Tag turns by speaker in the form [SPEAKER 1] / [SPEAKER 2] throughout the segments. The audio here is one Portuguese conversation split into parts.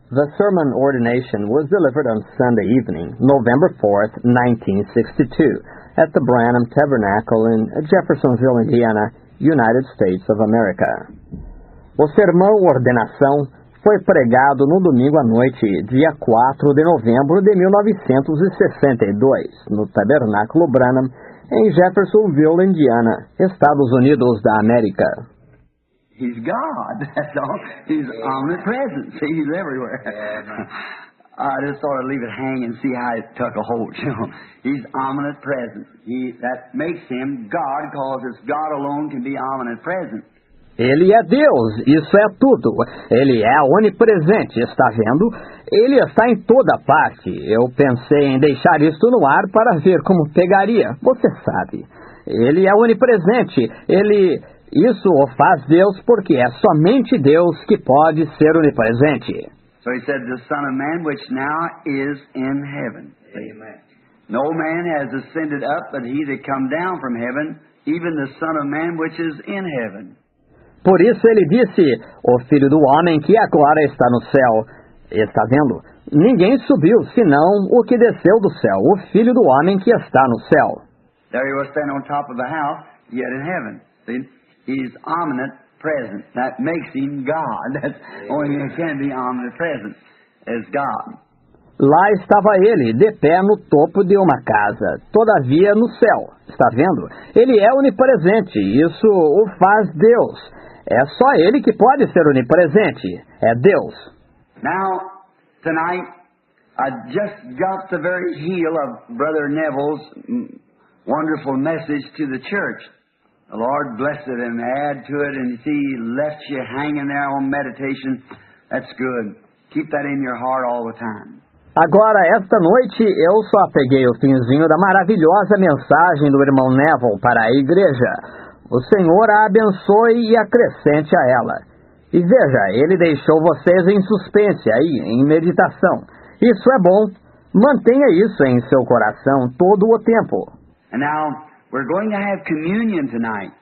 [SPEAKER 1] The sermon ordination was delivered on Sunday evening, November 4th, 1962, at the Branham Tabernacle in Jeffersonville, Indiana, United States of America. O sermão ordenação foi pregado no domingo à noite, dia 4 de novembro de 1962, no Tabernáculo Branham, em Jeffersonville, Indiana, Estados Unidos da América.
[SPEAKER 2] He's God, that's all. He's omnipresent. See, He's everywhere. I just thought I'd leave it hang and see how it took a hold, He's omnipresent. That makes Him God, because it's God alone can be omnipresent.
[SPEAKER 1] Ele é Deus, isso é tudo. Ele é onipresente, está vendo? Ele está em toda parte. Eu pensei em deixar isto no ar para ver como pegaria. Você sabe. Ele é onipresente. Isso o faz Deus porque é somente Deus que pode ser onipresente.
[SPEAKER 2] So He said, the Son of Man, which now is in heaven. Amen. No man has ascended up, but He that come down from heaven, even the Son of Man, which is in heaven.
[SPEAKER 1] Por isso ele disse, o Filho do Homem que agora está no céu. Está vendo? Ninguém subiu, senão o que desceu do céu, o Filho do Homem que está no céu.
[SPEAKER 2] There He was standing on top of the house, yet in heaven. See? He's omnipresent. That makes Him God. That's only He can be omnipresent as God.
[SPEAKER 1] Lá estava ele, de pé no topo de uma casa, todavia no céu. Está vendo? Ele é onipresente, isso o faz Deus. É só Ele que pode ser onipresente. É Deus.
[SPEAKER 2] Now, tonight, I just got the very heel of Brother Neville's wonderful message to the church. The Lord blessed it and add to it, and you see, He left you hanging there on meditation. That's good. Keep that in your heart all the time.
[SPEAKER 1] Agora, esta noite, eu só peguei o finzinho da maravilhosa mensagem do irmão Neville para a igreja. O Senhor a abençoe e acrescente a ela. E veja, Ele deixou vocês em suspense aí, em meditação. Isso é bom. Mantenha isso em seu coração todo o tempo.
[SPEAKER 2] And now, we're going to have communion tonight.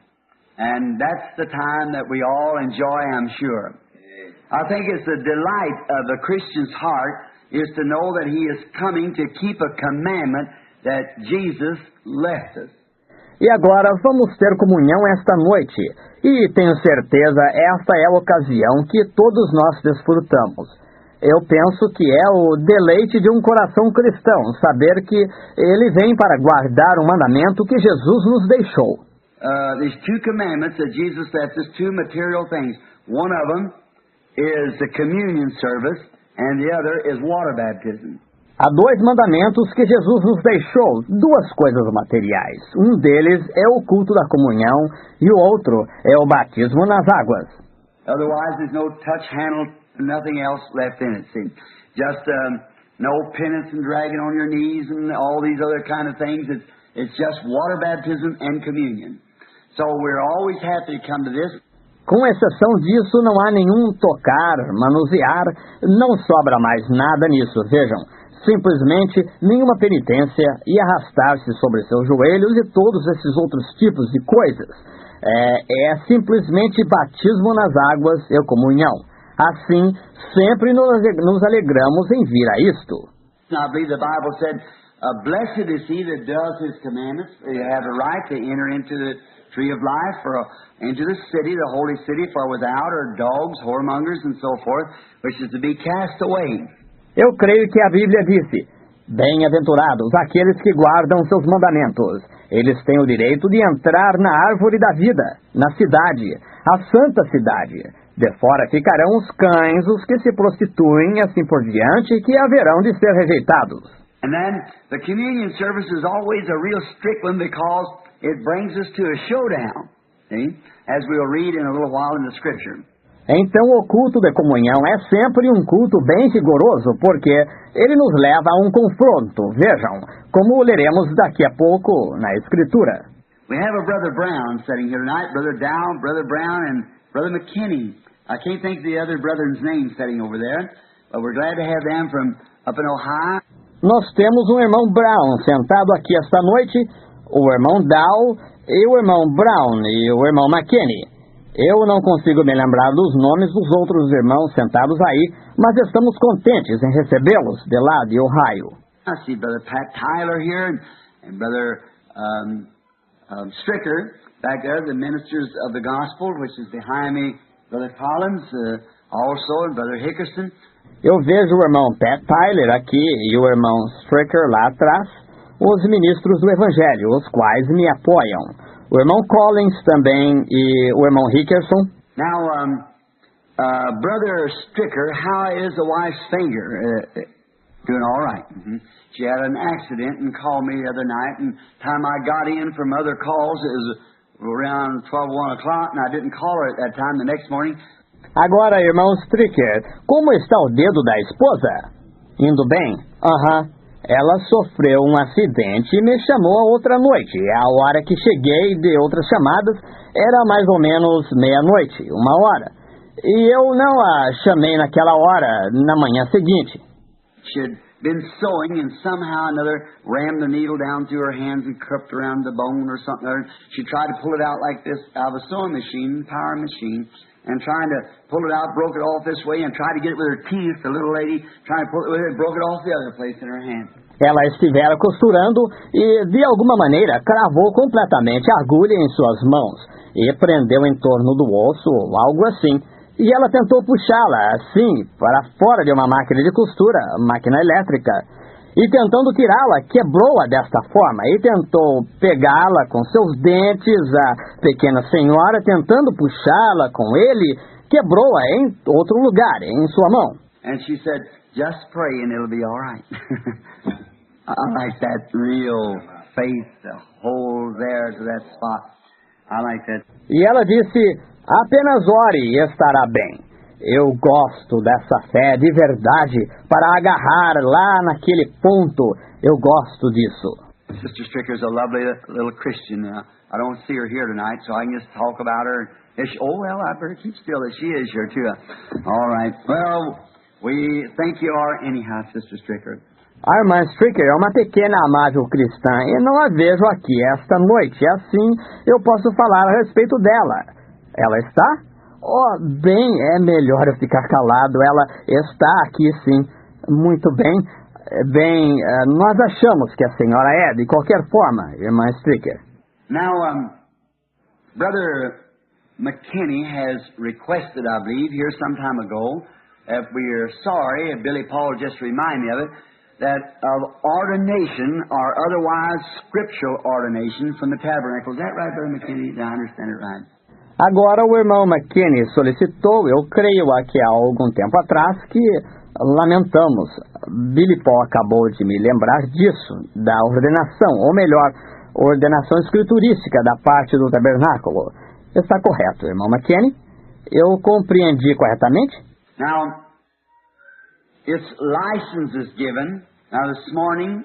[SPEAKER 2] And that's the time that we all enjoy, I'm sure. I think it's the delight of a Christian's heart is to know that he is coming to keep a commandment that Jesus left us.
[SPEAKER 1] E agora vamos ter comunhão esta noite. E tenho certeza esta é a ocasião que todos nós desfrutamos. Eu penso que é o deleite de um coração cristão, saber que ele vem para guardar um mandamento que Jesus nos deixou.
[SPEAKER 2] These two commandments that Jesus left us, two material things. One of them is the communion service, and the other is water baptism.
[SPEAKER 1] Há dois mandamentos que Jesus nos deixou, duas coisas materiais. Um deles é o culto da comunhão e o outro é o batismo nas águas.
[SPEAKER 2] Otherwise, there's no touch, handle, nothing else left in it. See? Just no penance and dragging on your knees and all these other kind of things. It's just water baptism and communion. So we're always happy to come to this.
[SPEAKER 1] Com exceção disso, não há nenhum tocar, manusear, não sobra mais nada nisso, vejam. Simplesmente nenhuma penitência e arrastar-se sobre seus joelhos e todos esses outros tipos de coisas. É simplesmente batismo nas águas e comunhão. Assim, sempre nos alegramos em vir a isto.
[SPEAKER 2] I believe the Bible said, blessed is he that does his commandments. You have a right to enter into the tree of life, into the city, the holy city, for without are dogs, whoremongers, and so forth, which is to be cast away.
[SPEAKER 1] Eu creio que a Bíblia disse, bem-aventurados aqueles que guardam seus mandamentos. Eles têm o direito de entrar na árvore da vida, na cidade, a santa cidade. De fora ficarão os cães, os que se prostituem, assim por diante, que haverão de ser rejeitados.
[SPEAKER 2] And then the communion service is always a real strict one because it brings us to a showdown, see? As we'll read in a little while in the Scripture.
[SPEAKER 1] Então o culto de comunhão é sempre um culto bem rigoroso, porque ele nos leva a um confronto. Vejam, como leremos daqui a pouco na Escritura.
[SPEAKER 2] We have a Brother Brown sitting here tonight, Brother Dow, Brother Brown, and Brother McKinney. I can't think of the other brother's name sitting over there, but we're glad to have them from up in Ohio.
[SPEAKER 1] Nós temos um irmão Brown sentado aqui esta noite, o irmão Dow e o irmão Brown e o irmão McKinney. Eu não consigo me lembrar dos nomes dos outros irmãos sentados aí, mas estamos contentes em recebê-los de lá de Ohio.
[SPEAKER 2] I see Brother Pat Tyler here and Brother Stricker back there, the ministers of the gospel, which is behind me, Brother Collins also, and Brother Hickerson.
[SPEAKER 1] Eu vejo o irmão Pat Tyler aqui e o irmão Stricker lá atrás, os ministros do Evangelho, os quais me apoiam. O irmão Collins também e o irmão Hickerson.
[SPEAKER 2] Now, Brother Stricker, how is the wife's finger? Doing all right. Mm-hmm. She had an accident and called me the other night, and time I got in from other calls, it was around 1 o'clock, and I didn't call her at that time the next morning.
[SPEAKER 1] Agora, irmão Stricker, como está o dedo da esposa? Indo bem? Aham. Ela sofreu um acidente e me chamou a outra noite. A hora que cheguei de outras chamadas era mais ou menos meia-noite, 1 hora. E eu não a chamei naquela hora, na manhã seguinte.
[SPEAKER 2] She had been sewing and somehow or another rammed the needle down through her hands and cupped around the bone or something. She tried to pull it out like this out of a sewing machine, power machine, and trying to pull it out, broke it off this way, and tried to get it with her teeth, the little lady, trying to pull it with it, broke it off the other place in her hand.
[SPEAKER 1] Ela estivera costurando e, de alguma maneira, cravou completamente a agulha em suas mãos e prendeu em torno do osso, algo assim. E ela tentou puxá-la, assim, para fora de uma máquina de costura, máquina elétrica. E tentando tirá-la, quebrou-a desta forma. E tentou pegá-la com seus dentes, a pequena senhora, tentando puxá-la com ele, quebrou-a em outro lugar, em sua mão.
[SPEAKER 2] And she said, just pray and it'll be all right. I like that real faith to hold there to that spot. I like that.
[SPEAKER 1] E ela disse, apenas ore e estará bem. Eu gosto dessa fé de verdade para agarrar lá naquele ponto. Eu gosto disso.
[SPEAKER 2] Sister Stricker is a lovely little Christian. I don't see her here tonight, so I can just talk about her. I better keep still that she is here too. All right. Well, we think you are anyhow, Sister Stricker.
[SPEAKER 1] A irmã Stricker é uma pequena amável cristã e não a vejo aqui esta noite. Assim, eu posso falar a respeito dela. Ela está? Oh, bem, é melhor eu ficar calado. Ela está aqui, sim. Muito bem. Bem, nós achamos que a senhora é, de qualquer forma, irmã Stricker.
[SPEAKER 2] Now, Brother McKinney has requested, I believe, here some time ago, if we are sorry, Billy Paul just reminded me of it, that of ordination or otherwise scriptural ordination from the tabernacle. Is that right, Brother McKinney? Did I understand it right?
[SPEAKER 1] Agora o irmão McKinney solicitou, eu creio aqui há algum tempo atrás, que lamentamos. Billy Paul acabou de me lembrar disso, da ordenação, ou melhor, ordenação escriturística da parte do tabernáculo. Está correto, irmão McKinney? Eu compreendi corretamente?
[SPEAKER 2] Now, its license is given. Now, this morning,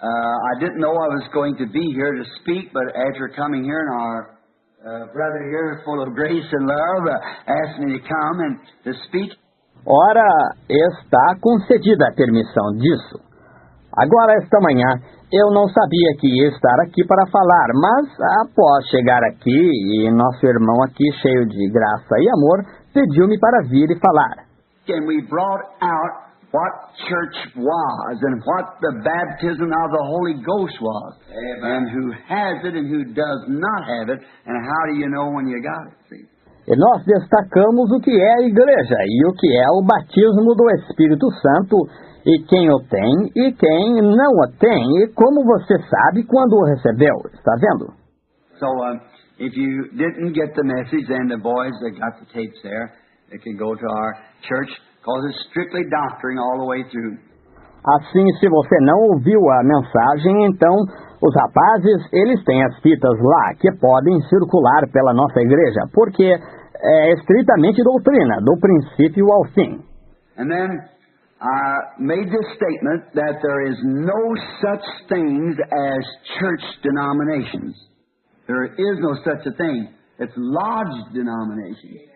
[SPEAKER 2] I didn't know I was going to be here to speak, but after coming here, and our brother here, full of grace and love, asked me to come and to speak.
[SPEAKER 1] Ora, está concedida a permissão disso. Agora, esta manhã, eu não sabia que ia estar aqui para falar, mas após chegar aqui, e nosso irmão aqui, cheio de graça e amor, pediu-me para vir e falar.
[SPEAKER 2] And we brought out what church was and what the baptism of the Holy Ghost was. Amen. And who has it and who does not have it, and how do you know when you got it? See?
[SPEAKER 1] E nós destacamos o que é a igreja e o que é o batismo do Espírito Santo, e quem o tem e quem não o tem, e como você sabe quando o recebeu. Está vendo?
[SPEAKER 2] So, if you didn't get the message, then the boys that got the tapes there, they can go to our church, because it's strictly doctrine all the way through.
[SPEAKER 1] Assim, se você não ouviu a mensagem, então os rapazes, eles têm as fitas lá que podem circular pela nossa igreja, porque é estritamente doutrina, do princípio ao fim.
[SPEAKER 2] And then I made this statement that there is no such things as church denominations. There is no such a thing. It's lodge denominations.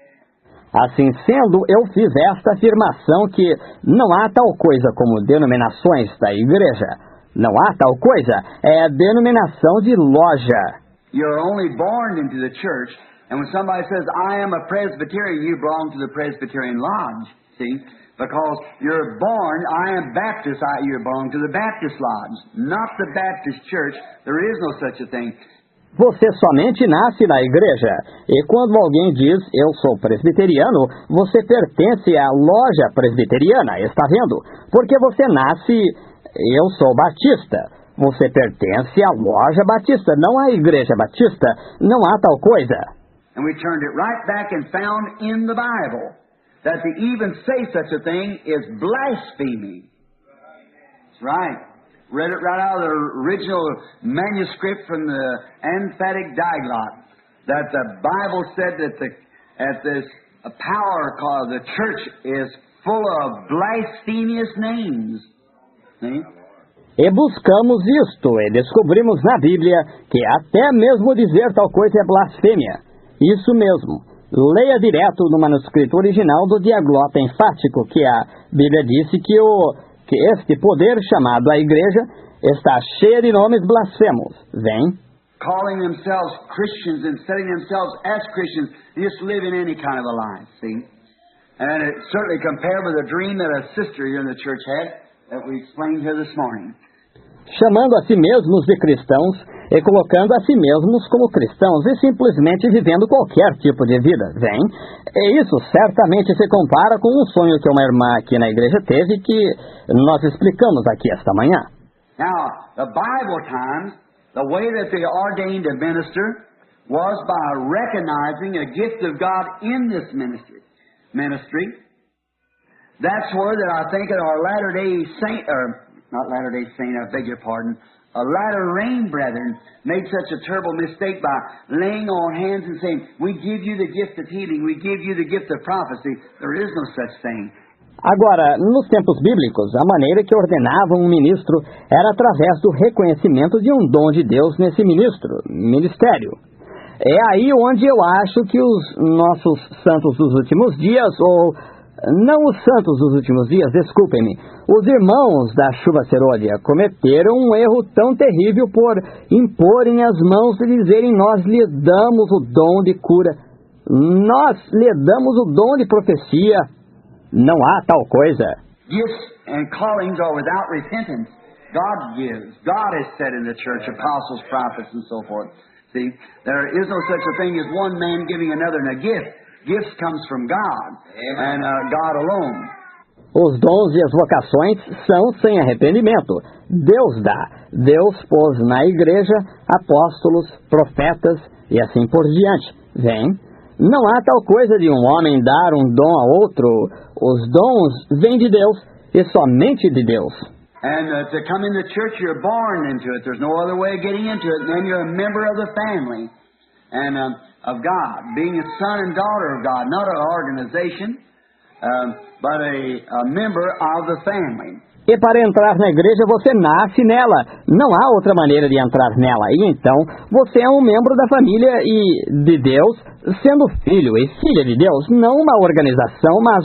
[SPEAKER 1] Assim sendo, eu fiz esta afirmação que não há tal coisa como denominações da igreja. Não há tal coisa, é a denominação de loja.
[SPEAKER 2] You're only born into the church, And when somebody says, I am a Presbyterian, you belong to the Presbyterian Lodge, see? Because you're born, I am Baptist, you belong to the Baptist Lodge, not the Baptist Church. There is no such a thing.
[SPEAKER 1] Você somente nasce na igreja. E quando alguém diz, eu sou presbiteriano, você pertence à loja presbiteriana, está vendo? Porque você nasce, eu sou batista. Você pertence à loja batista, não à igreja batista. Não há tal coisa.
[SPEAKER 2] And we turned it right back and found in the Bible that to even say such a thing is blasphemy. That's right. Read it right out of the original manuscript from the Emphatic Diaglott, that the Bible said that this power called the church is full of blasphemous names. See?
[SPEAKER 1] E buscamos isto, e descobrimos na Bíblia que até mesmo dizer tal coisa é blasfêmia. Isso mesmo. Leia direto no manuscrito original do Diaglota enfático, que a Bíblia disse que este poder chamado a igreja está cheio de nomes blasfemos. Vem.
[SPEAKER 2] Calling themselves Christians and setting themselves as Christians, just living any kind of a life, see? And it certainly compared with a dream that a sister here in the church had that we explained here this morning.
[SPEAKER 1] Chamando a si mesmos de cristãos e colocando a si mesmos como cristãos e simplesmente vivendo qualquer tipo de vida. Vem. E isso certamente se compara com um sonho que uma irmã aqui na igreja teve que nós explicamos aqui esta manhã.
[SPEAKER 2] Now, the Bible times, the way that they ordained a minister was by recognizing a gift of God in this ministry. That's where that I think that our Latter-day Saint, or not Latter-day Saint, I beg your pardon, Latter Rain brethren made such a terrible mistake by laying on hands and saying, we give you the gift of healing, we give you the gift of prophecy. There is no such thing.
[SPEAKER 1] Agora, nos tempos bíblicos, a maneira que ordenavam um ministro era através do reconhecimento de um dom de Deus nesse ministério. É aí onde eu acho que os nossos santos dos últimos dias, ou não os santos dos últimos dias, desculpem-me, os irmãos da chuva serôdia cometeram um erro tão terrível por imporem as mãos e dizerem, nós lhe damos o dom de cura, nós lhe damos o dom de profecia. Não há tal coisa.
[SPEAKER 2] Gifts and callings are without repentance. God gives. God has said in the church, apostles, prophets, and so forth. See, there is no such a thing as one man giving another a gift. Gifts comes from God, and God alone.
[SPEAKER 1] Os dons e as vocações são sem arrependimento. Deus dá. Deus pôs na igreja apóstolos, profetas e assim por diante. Vem. Não há tal coisa de um homem dar um dom a outro. Os dons vêm de Deus e somente de Deus.
[SPEAKER 2] And to come in the church, you're born into it. There's no other way of getting into it. And then you're a member of the family and of God, being a son and daughter of God, not an organization, but a member of the family.
[SPEAKER 1] E para entrar na igreja, você nasce nela. Não há outra maneira de entrar nela. E então, você é um membro da família e de Deus, sendo filho e filha de Deus. Não uma organização, mas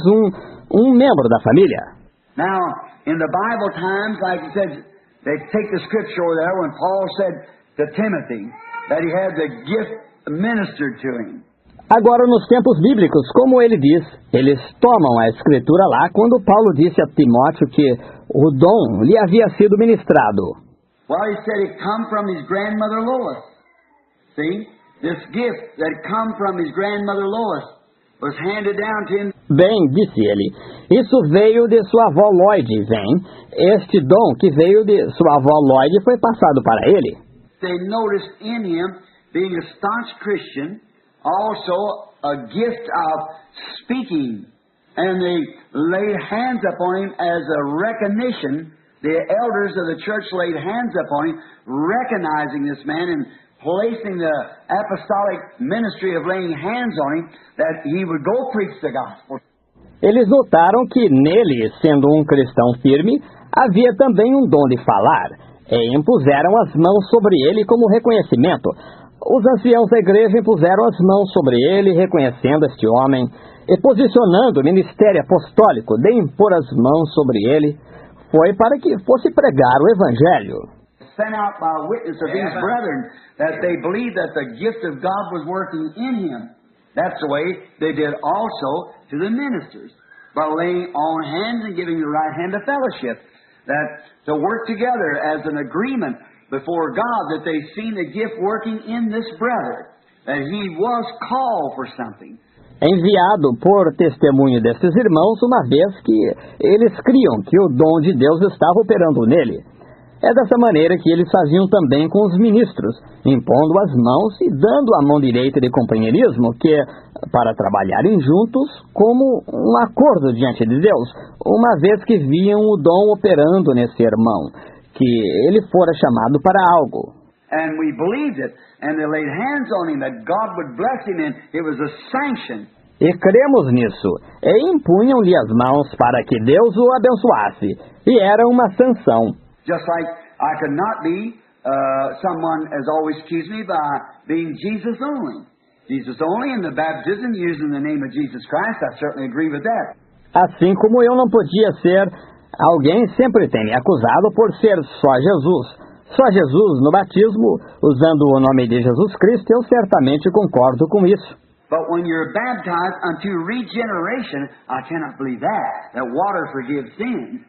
[SPEAKER 1] um membro da família.
[SPEAKER 2] Now, in the Bible times, like you said, they take the scripture over there when Paul said to Timothy that he had the gift ministered to him.
[SPEAKER 1] Agora, nos tempos bíblicos, como ele diz, eles tomam a escritura lá quando Paulo disse a Timóteo que o dom lhe havia sido ministrado.
[SPEAKER 2] Well, he said it come from his grandmother Lois. See? This gift that come from his grandmother Lois was handed down to him.
[SPEAKER 1] Bem, disse ele, isso veio de sua avó Lloyd, vem. Este dom que veio de sua avó Lloyd foi passado para ele.
[SPEAKER 2] They noticed in him, being a staunch Christian, also a gift of speaking, and they laid hands upon him as a recognition. The elders of the church laid hands upon him, recognizing this man and placing the apostolic ministry of laying hands on him, that he would go preach the gospel.
[SPEAKER 1] Eles notaram que nele, sendo um cristão firme, havia também um dom de falar, e impuseram as mãos sobre ele como reconhecimento. Os anciãos da igreja impuseram as mãos sobre ele, reconhecendo este homem, e posicionando o ministério apostólico de impor as mãos sobre ele, foi para que fosse pregar o evangelho.
[SPEAKER 2] Sent out by witness of these brethren that they believed that the gift of God was working in him. That's the way they did also to the ministers, by laying on hands and giving the right hand of fellowship, that to work together as an agreement before God that they've seen the gift working in this brother, that he was called for something.
[SPEAKER 1] É enviado por testemunho desses irmãos, uma vez que eles criam que o dom de Deus estava operando nele. É dessa maneira que eles faziam também com os ministros, impondo as mãos e dando a mão direita de companheirismo, que é para trabalharem juntos como um acordo diante de Deus, uma vez que viam o dom operando nesse irmão, que ele fora chamado para algo.
[SPEAKER 2] And we believed it, and they laid hands on him that God would bless him, and it was a sanction.
[SPEAKER 1] E cremos nisso, e impunham-lhe as mãos para que Deus o abençoasse, e era uma sanção.
[SPEAKER 2] Just like I could not be, someone has always accused me by being Jesus only. Jesus only in the baptism using the name of Jesus Christ, I certainly agree with that.
[SPEAKER 1] Assim como eu não podia ser, alguém sempre tem me acusado por ser só Jesus. Só Jesus no batismo, usando o nome de Jesus Cristo, eu certamente concordo com isso.
[SPEAKER 2] But when you're baptized unto regeneration, I cannot believe that water forgives sins.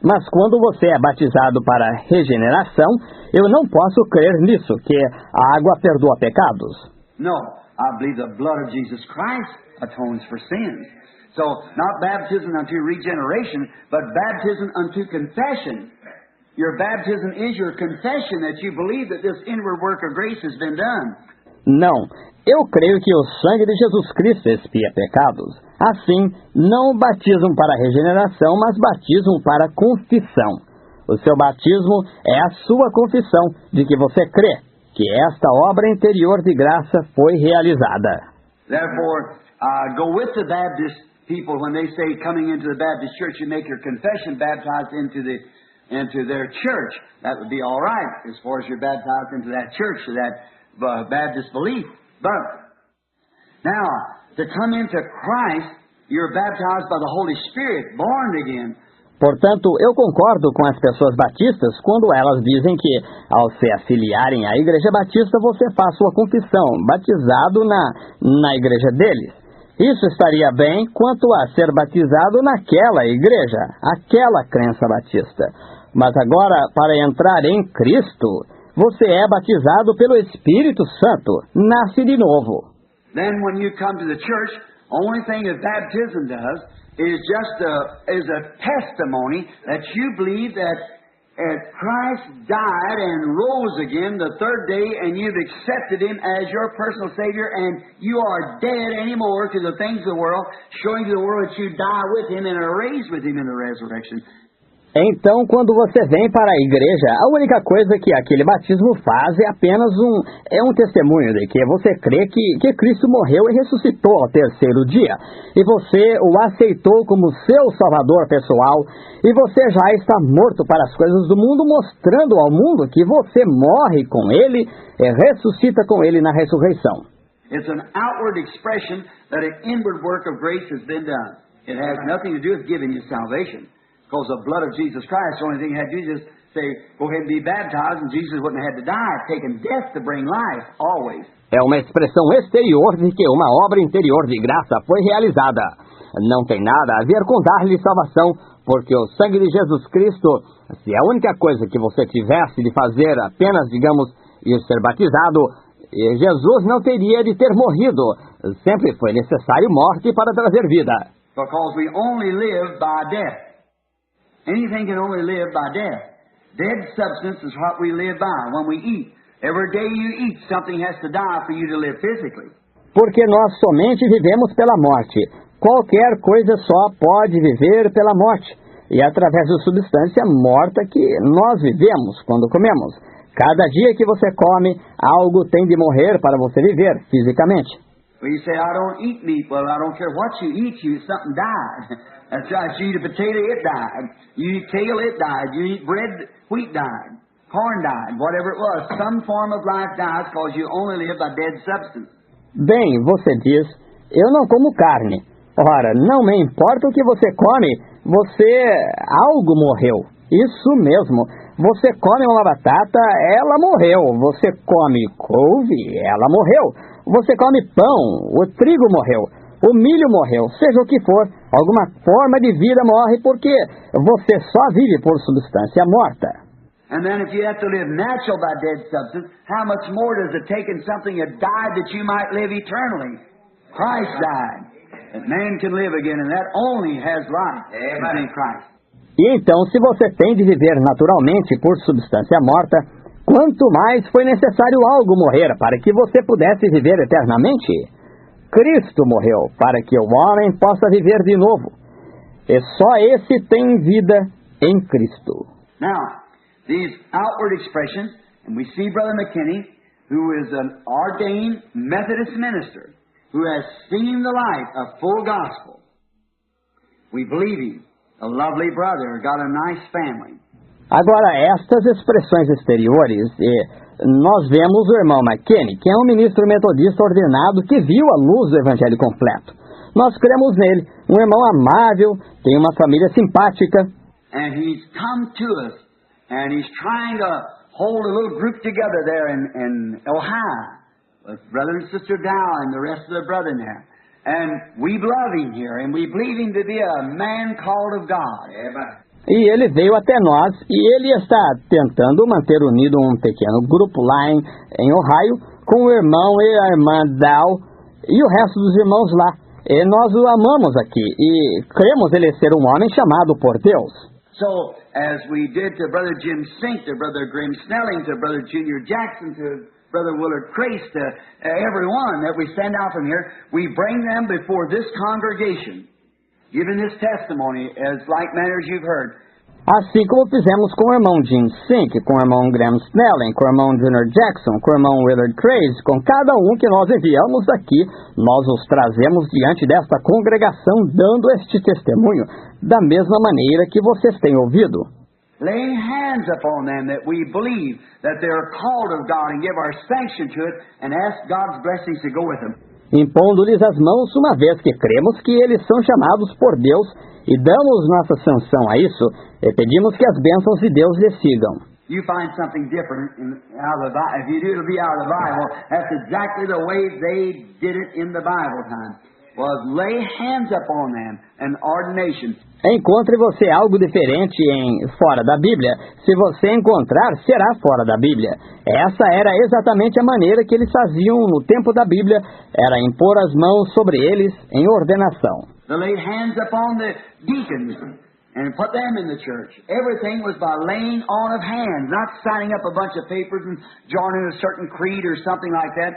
[SPEAKER 1] Mas quando você é batizado para regeneração, eu não posso crer nisso, que a água perdoa pecados.
[SPEAKER 2] No, I believe the blood of Jesus Christ atones for sins. So, not baptism unto regeneration, but baptism unto confession. Your baptism is your confession that you believe that this inward work of grace has been done.
[SPEAKER 1] Não, eu creio que o sangue de Jesus Cristo expia pecados. Assim, não batismo para regeneração, mas batismo para confissão. O seu batismo é a sua confissão de que você crê que esta obra interior de graça foi realizada.
[SPEAKER 2] Therefore, go with the Baptist people when they say coming into the Baptist church, you make your confession baptized into their church. That would be all right as far as you're baptized into that church, to that Baptist belief. But now, to come into Christ, you're baptized by the Holy Spirit, born again.
[SPEAKER 1] Portanto, eu concordo com as pessoas batistas quando elas dizem que, ao se afiliarem à Igreja Batista, você faz sua confissão, batizado na igreja deles. Isso estaria bem quanto a ser batizado naquela igreja, aquela crença batista. Mas agora, para entrar em Cristo, você é batizado pelo Espírito Santo, nasce de novo.
[SPEAKER 2] Then when you come to the church, only thing that baptism does is just a testimony that you believe that Christ died and rose again the third day, and you've accepted Him as your personal Savior, and you are dead anymore to the things of the world, showing to the world that you die with Him and are raised with Him in the resurrection.
[SPEAKER 1] Então, quando você vem para a igreja, a única coisa que aquele batismo faz é apenas um testemunho de que você crê que Cristo morreu e ressuscitou ao terceiro dia. E você o aceitou como seu salvador pessoal. E você já está morto para as coisas do mundo, mostrando ao mundo que você morre com Ele e ressuscita com Ele na ressurreição.
[SPEAKER 2] It's an outward expression that an inward work of grace has been done. It has nothing to do with giving you salvation. Because the blood of Jesus Christ, the only thing you had to do is just say, go ahead and be baptized, and Jesus wouldn't have had to die, taking death to bring life, always.
[SPEAKER 1] É uma expressão exterior de que uma obra interior de graça foi realizada. Não tem nada a ver com dar-lhe salvação, porque o sangue de Jesus Cristo, se a única coisa que você tivesse de fazer apenas, digamos, ir ser batizado, Jesus não teria de ter morrido. Sempre foi necessário morte para trazer vida.
[SPEAKER 2] Because we only live by death. Anything can only live by death. Dead substance is what we live by when we eat. Every day you eat, something has to die for you to live physically.
[SPEAKER 1] Porque nós somente vivemos pela morte. Qualquer coisa só pode viver pela morte. E através da substância morta que nós vivemos quando comemos. Cada dia que você come, algo tem de morrer para você viver fisicamente.
[SPEAKER 2] Well, you say, I don't eat meat. Well, I don't care what you eat, something died. That's right. You eat a potato, it died. You eat kale, it died. You eat bread, wheat died. Corn died. Whatever it was, some form of life dies because you only live by dead substance.
[SPEAKER 1] Bem, você diz, eu não como carne. Ora, não me importa o que você come, algo morreu. Isso mesmo. Você come uma batata, ela morreu. Você come couve, ela morreu. Você come pão, o trigo morreu, o milho morreu, seja o que for, alguma forma de vida morre porque você só vive por substância morta.
[SPEAKER 2] And then if you have to live natural by dead substance, how much more does it take in something that died that you might live eternally? Christ died, that man can live again, and that only has life in Christ.
[SPEAKER 1] E então, se você tem de viver naturalmente por substância morta, quanto mais foi necessário algo morrer para que você pudesse viver eternamente? Cristo morreu para que o homem possa viver de novo. E só esse tem vida em Cristo.
[SPEAKER 2] Now, these outward expressions, and we see Brother McKinney, who is an ordained Methodist minister, who has seen the light of full gospel. We believe him. A lovely brother, got a nice family.
[SPEAKER 1] Agora, estas expressões exteriores, nós vemos o irmão McKinney, que é um ministro metodista ordenado que viu a luz do evangelho completo. Nós cremos nele, um irmão amável, tem uma família simpática.
[SPEAKER 2] And he's come to us, and he's trying to hold a little group together there in Ohio, with Brother and Sister Dow and the rest of the brethren there. And we love him here, and we believe him to be a man called of God.
[SPEAKER 1] E ele veio até nós, e ele está tentando manter unido um pequeno grupo lá em Ohio, com o irmão e a irmã Dow, e o resto dos irmãos lá. E nós o amamos aqui, e cremos ele ser um homem chamado por Deus.
[SPEAKER 2] So, as we did to Brother Jim Sink, to Brother Grim Snelling, to Brother Junior Jackson, to Brother Willard Crace, to everyone that we send out from here, we bring them before this congregation, giving this testimony as like manner as you've heard.
[SPEAKER 1] Assim como fizemos com o irmão Jim Sink, com o irmão Graham Snelling, com o irmão Junior Jackson, com o irmão Willard Crace, com cada um que nós enviamos aqui, nós os trazemos diante desta congregação, dando este testemunho, da mesma maneira que vocês têm ouvido.
[SPEAKER 2] Laying hands upon them that we believe that they are called of God and give our sanction to it and ask God's blessings to go with them.
[SPEAKER 1] Impondo-lhes as mãos, uma vez que cremos que eles são chamados por Deus e damos nossa sanção a isso, e pedimos que as bênçãos de Deus lhes sigam.
[SPEAKER 2] You find something different out of the Bible. If you do, it'll be out of the Bible. That's exactly the way they did it in the Bible time. Was lay hands upon them, an ordination.
[SPEAKER 1] Encontre você algo diferente fora da Bíblia. Se você encontrar, será fora da Bíblia. Essa era exatamente a maneira que eles faziam no tempo da Bíblia, era impor as mãos sobre eles em ordenação.
[SPEAKER 2] They laid hands upon the deacons and put them in the church. Everything was by laying on of hands, not signing up a bunch of papers and joining a certain creed or something like that.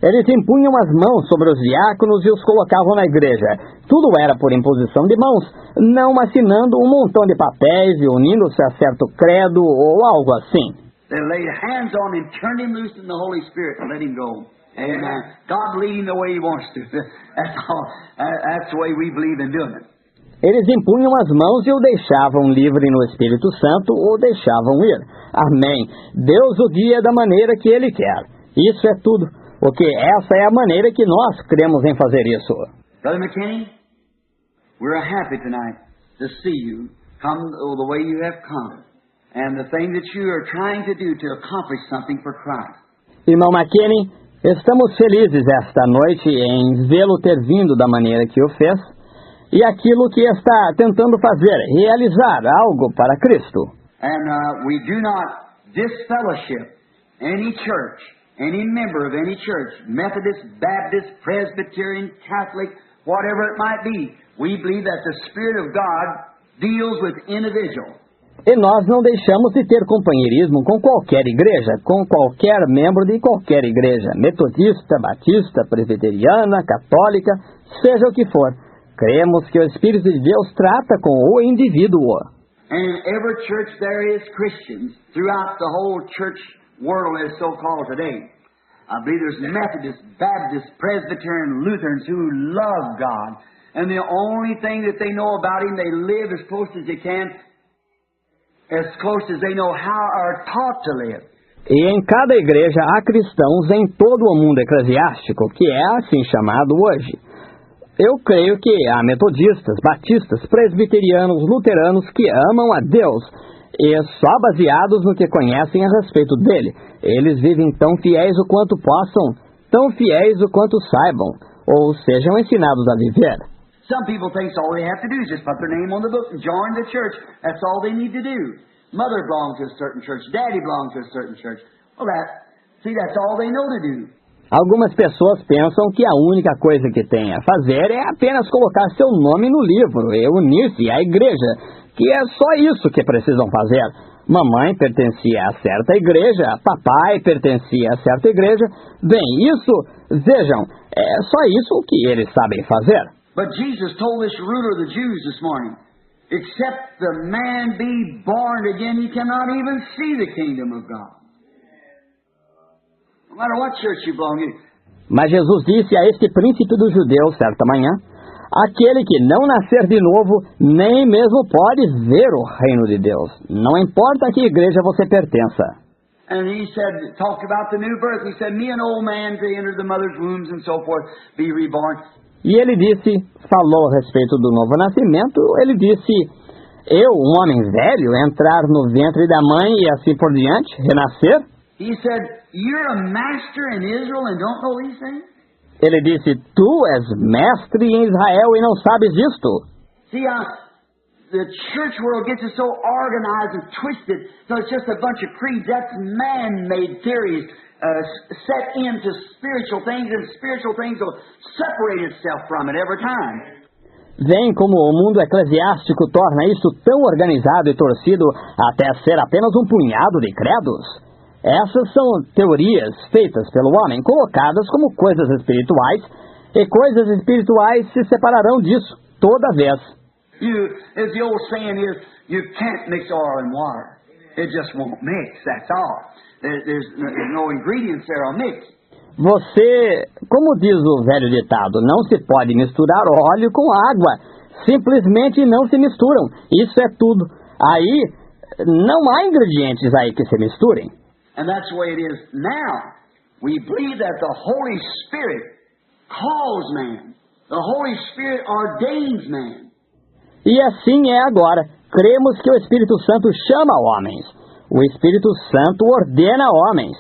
[SPEAKER 1] Eles impunham as mãos sobre os diáconos e os colocavam na igreja. Tudo era por imposição de mãos, não assinando um montão de papéis e unindo-se a certo credo ou algo assim.
[SPEAKER 2] They laid hands on him, turned him loose in the Holy Spirit and let him go. Amen. God lead him the way he wants to. That's all. That's the way we believe in doing it.
[SPEAKER 1] Eles impunham as mãos e o deixavam livre no Espírito Santo ou deixavam ir. Amém. Deus o guia da maneira que Ele quer. Isso é tudo. Porque essa é a maneira que nós cremos em fazer isso.
[SPEAKER 2] Brother McKinney, we're happy tonight to see you come the way you have come. And the thing that you are trying to do to accomplish something for Christ.
[SPEAKER 1] Irmão McKinney, estamos felizes esta noite em vê-lo ter vindo da maneira que o fez. E aquilo que está tentando fazer, realizar algo para Cristo.
[SPEAKER 2] And we do not disfellowship any church, any member of any church, Methodist, Baptist, Presbyterian, Catholic, whatever it might be. We believe that the Spirit of God deals with individuals.
[SPEAKER 1] E nós não deixamos de ter companheirismo com qualquer igreja, com qualquer membro de qualquer igreja, metodista, batista, presbiteriana, católica, seja o que for. Cremos que o Espírito de Deus trata com o indivíduo.
[SPEAKER 2] And in every church there is Christians throughout the whole church world as so called today. I believe there's Methodists, Baptists, Presbyterian, Lutherans who love God. And the only thing that they know about Him, they live as close as they can, as close as they know how or taught to live.
[SPEAKER 1] E em cada igreja há cristãos em todo o mundo eclesiástico, que é assim chamado hoje. Eu creio que há metodistas, batistas, presbiterianos, luteranos que amam a Deus e só baseados no que conhecem a respeito dele. Eles vivem tão fiéis o quanto possam tão fiéis o quanto saibam, ou sejam ensinados a viver.
[SPEAKER 2] Some people think all they have to do is just put their name on the book and join the church. That's all they need to do. Mother belongs to a certain church. Daddy belongs to a certain church. Well, that's all they know to do.
[SPEAKER 1] Algumas pessoas pensam que a única coisa que tem a fazer é apenas colocar seu nome no livro e unir-se à igreja, que é só isso que precisam fazer. Mamãe pertencia a certa igreja, papai pertencia a certa igreja. Bem, isso, vejam, é só isso que eles sabem fazer.
[SPEAKER 2] But Jesus told this ruler of the Jews this morning, except the man be born again, he cannot even see the kingdom of God. No matter what church you belong to.
[SPEAKER 1] Mas Jesus disse a este príncipe dos judeus certa manhã, aquele que não nascer de novo, nem mesmo pode ver o reino de Deus. Não importa a que igreja você pertença.
[SPEAKER 2] And he said, talked about the new birth. He said, me an old man to enter the mother's wombs and so forth, be reborn.
[SPEAKER 1] E ele disse, falou a respeito do novo nascimento, ele disse, eu, um homem velho, entrar no ventre da mãe e assim por diante, renascer?
[SPEAKER 2] He said, you're a master in Israel and don't know these things?
[SPEAKER 1] Ele disse, tu és mestre em Israel e não sabes isto.
[SPEAKER 2] See, the church world gets it so organized and twisted, so it's just a bunch of creeds. That's man-made theories set into spiritual things, and spiritual things will separate itself from it every time.
[SPEAKER 1] Vem como o mundo eclesiástico torna isso tão organizado e torcido até ser apenas um punhado de credos. Essas são teorias feitas pelo homem, colocadas como coisas espirituais, e coisas espirituais se separarão disso toda vez.
[SPEAKER 2] As the old saying is, you can't mix oil and water. It just won't mix, that's all. There's no ingredients there will mix.
[SPEAKER 1] Você, como diz o velho ditado, não se pode misturar óleo com água. Simplesmente não se misturam. Isso é tudo. Aí, não há ingredientes aí que se misturem.
[SPEAKER 2] And that's the way it is now. We believe that the Holy Spirit calls man. The Holy Spirit ordains man.
[SPEAKER 1] E assim é agora. Cremos que o Espírito Santo chama homens. O Espírito Santo ordena homens.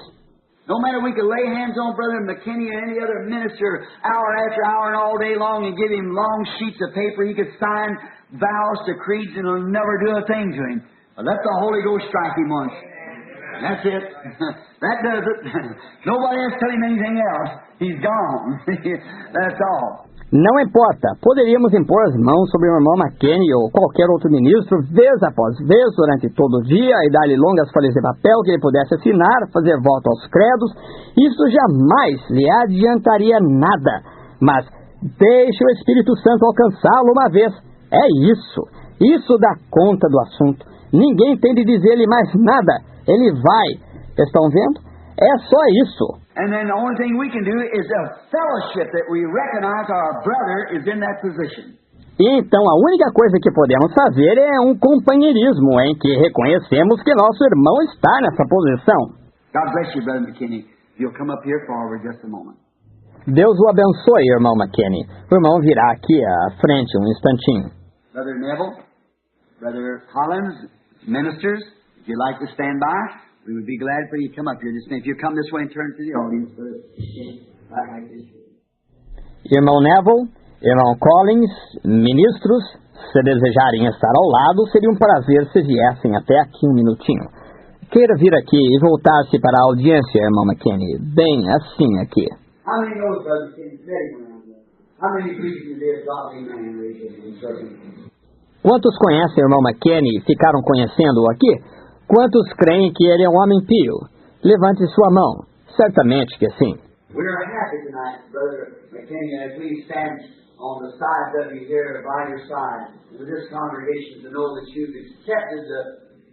[SPEAKER 2] No matter we could lay hands on Brother McKinney or any other minister hour after hour and all day long and give him long sheets of paper, he could sign vows to creeds and it'll never do a thing to him. But let the Holy Ghost strike him once. That's it. That does it. Nobody else tell him anything else. He's gone. That's all.
[SPEAKER 1] Não importa. Poderíamos impor as mãos sobre o irmão McKinney ou qualquer outro ministro, vez após vez, durante todo o dia, e dar-lhe longas folhas de papel que ele pudesse assinar, fazer voto aos credos. Isso jamais lhe adiantaria nada. Mas deixe o Espírito Santo alcançá-lo uma vez. É isso. Isso dá conta do assunto. Ninguém tem de dizer-lhe mais nada. Ele vai. Estão vendo? É só isso.
[SPEAKER 2] And then the only thing we can do is a fellowship that we recognize our brother is in that position.
[SPEAKER 1] E então a única coisa que podemos fazer é um companheirismo em que reconhecemos que nosso irmão está nessa posição.
[SPEAKER 2] God bless you, Brother McKinney. You'll come up here forward just a moment.
[SPEAKER 1] Deus o abençoe, irmão McKinney. O irmão virá aqui à frente um instantinho.
[SPEAKER 2] Brother Neville, Brother Collins, ministers, if you'd like to stand by, we would be glad for you to come up here. Just if you come this way and turn to the audience, like this.
[SPEAKER 1] Irmão Neville, irmão Collins, ministros, se desejarem estar ao lado, seria um prazer se viessem até aqui um minutinho. Queira vir aqui e voltar-se para a audiência, irmão McKinney. Bem assim aqui.
[SPEAKER 2] How many knows, Brother McKinney? How many believe you live godly man?
[SPEAKER 1] Quantos conhecem o irmão McKinney e ficaram conhecendo-o aqui? Quantos creem que ele é um homem pio? Levante sua mão. Certamente que sim.
[SPEAKER 2] We are happy tonight, Brother McKinney, as we stand on the side of you here by your side with this congregation to know that you've accepted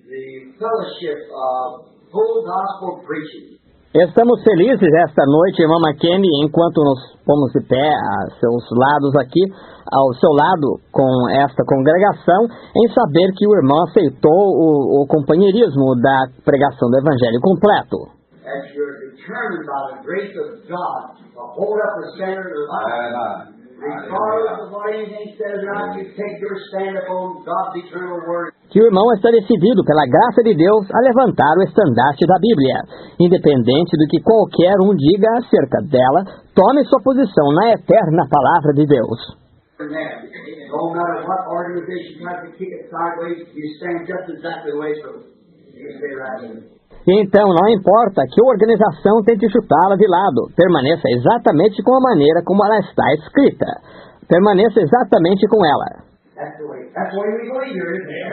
[SPEAKER 2] the fellowship of full gospel preaching.
[SPEAKER 1] Estamos felizes esta noite, irmão McKinney, enquanto nos pomos de pé a seus lados aqui, ao seu lado com esta congregação, em saber que o irmão aceitou o companheirismo da pregação do Evangelho completo.
[SPEAKER 2] As you're determined by the grace of God to hold up the standard of life Regardless of what anything says or not, you take your stand upon God's eternal word.
[SPEAKER 1] Que o irmão está decidido pela graça de Deus a levantar o estandarte da Bíblia. Independente do que qualquer um diga acerca dela, tome sua posição na eterna palavra de Deus.
[SPEAKER 2] No matter what organization tries to kick it sideways, you stand just exactly the way it's supposed. You stay right there.
[SPEAKER 1] Então, não importa que a organização tente chutá-la de lado, permaneça exatamente com a maneira como ela está escrita. Permaneça exatamente com ela.
[SPEAKER 2] That's the way we believe here, isn't it?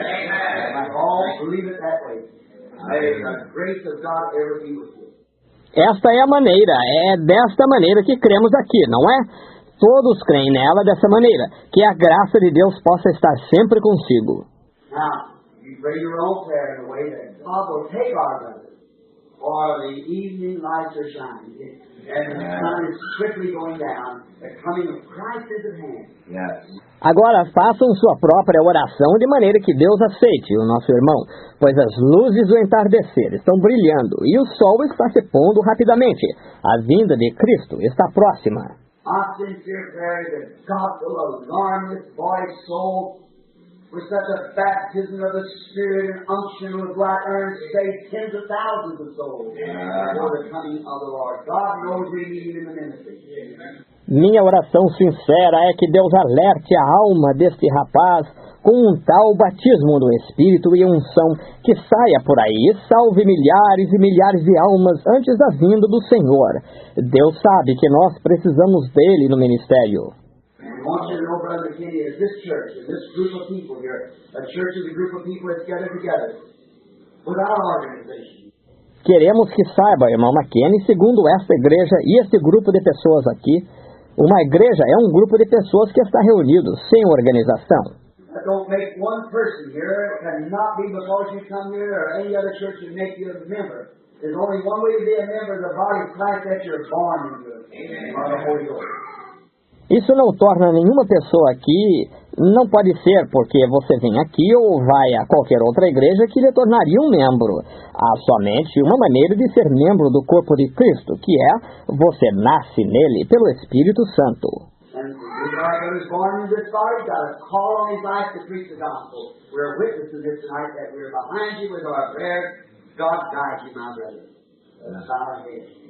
[SPEAKER 2] Amen. All believe it that way. May the grace of God ever be with you.
[SPEAKER 1] Esta é a maneira, é desta maneira que cremos aqui, não é? Todos creem nela dessa maneira, que a graça de Deus possa estar sempre consigo.
[SPEAKER 2] Now, you pray your own prayer in the way that God will take our brothers, for the evening lights are shining, and the sun is quickly going down. The coming of Christ is at hand. Yes.
[SPEAKER 1] Agora façam sua própria oração de maneira que Deus aceite o nosso irmão, pois as luzes do entardecer estão brilhando e o sol está se pondo rapidamente. A vinda de Cristo está próxima.
[SPEAKER 2] Our sincere prayer is that God will alarm this boy's soul with such a baptism of the Spirit and unction with like earn save tens of thousands of souls for the coming of the Lord. God knows we need him in the ministry.
[SPEAKER 1] Minha oração sincera é que Deus alerte a alma deste rapaz com um tal batismo do Espírito e unção que saia por aí e salve milhares e milhares de almas antes da vinda do Senhor. Deus sabe que nós precisamos dele no ministério.
[SPEAKER 2] I want you to know, Brother McKinney, is this church, and this group of people here, a church is a group of people that's gathered together without organization.
[SPEAKER 1] Queremos que saiba, irmão McKinney, segundo esta igreja e este grupo de pessoas aqui, uma igreja é um grupo de pessoas que está reunido sem organização.
[SPEAKER 2] Don't make one person here, cannot be because you come here or any other church and make you a member. There's only one way to be a member of the body of Christ, that you're born into it, by the Holy Ghost.
[SPEAKER 1] Isso não torna nenhuma pessoa aqui, não pode ser porque você vem aqui ou vai a qualquer outra igreja que lhe tornaria um membro. Há somente uma maneira de ser membro do corpo de Cristo, que é você nasce nele pelo Espírito Santo.
[SPEAKER 2] And God was born in this body, got a call on his life to preach the gospel. We're witnesses this tonight that we're behind you with our prayer. God guide you, my brother. Bow our heads.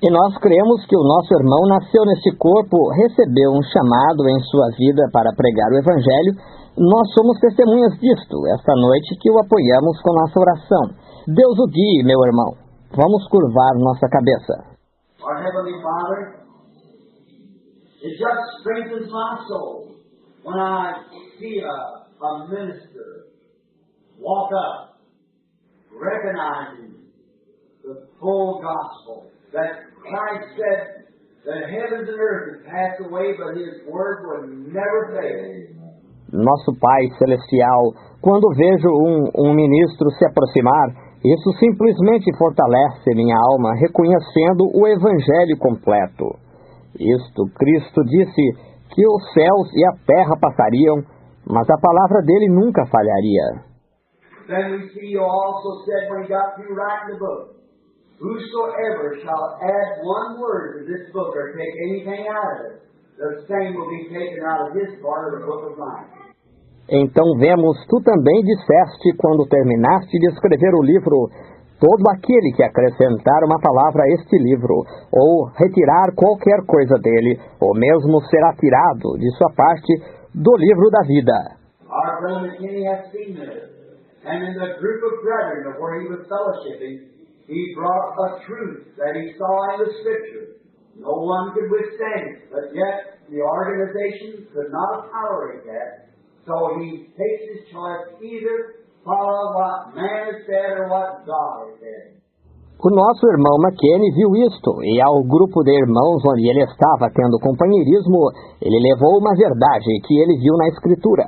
[SPEAKER 1] E nós cremos que o nosso irmão nasceu neste corpo, recebeu um chamado em sua vida para pregar o Evangelho. Nós somos testemunhas disto, esta noite que o apoiamos com nossa oração. Deus o guie, meu irmão. Vamos curvar nossa cabeça.
[SPEAKER 2] Our Heavenly Father, it just strengthens my soul when I see a minister walk up, recognizing the full gospel. That Christ said that heavens and earth would pass away, but his word would never fail.
[SPEAKER 1] Nosso Pai Celestial, quando vejo um ministro se aproximar, isso simplesmente fortalece minha alma, reconhecendo o Evangelho completo. Isto, Cristo disse que os céus e a terra passariam, mas a palavra dele nunca falharia.
[SPEAKER 2] Then we see you also said when he got through writing the book, whosoever shall add one word to this book or take anything out of it, the same will be taken out of his part of the book of life.
[SPEAKER 1] Então vemos, tu também disseste, quando terminaste de escrever o livro, todo aquele que acrescentar uma palavra a este livro, ou retirar qualquer coisa dele, ou mesmo será tirado de sua parte do livro da vida.
[SPEAKER 2] Our brother McKinney has seen this, and in the group of brethren of where he was fellowshipping, he brought a truth that he saw in the Scripture. No one could withstand it, but yet the organization could not tolerate that. So he takes his choice, either follow what man has said or what God has said.
[SPEAKER 1] O nosso irmão McKinney viu isto, e ao grupo de irmãos onde ele estava tendo companheirismo, ele levou uma verdade que ele viu na Escritura.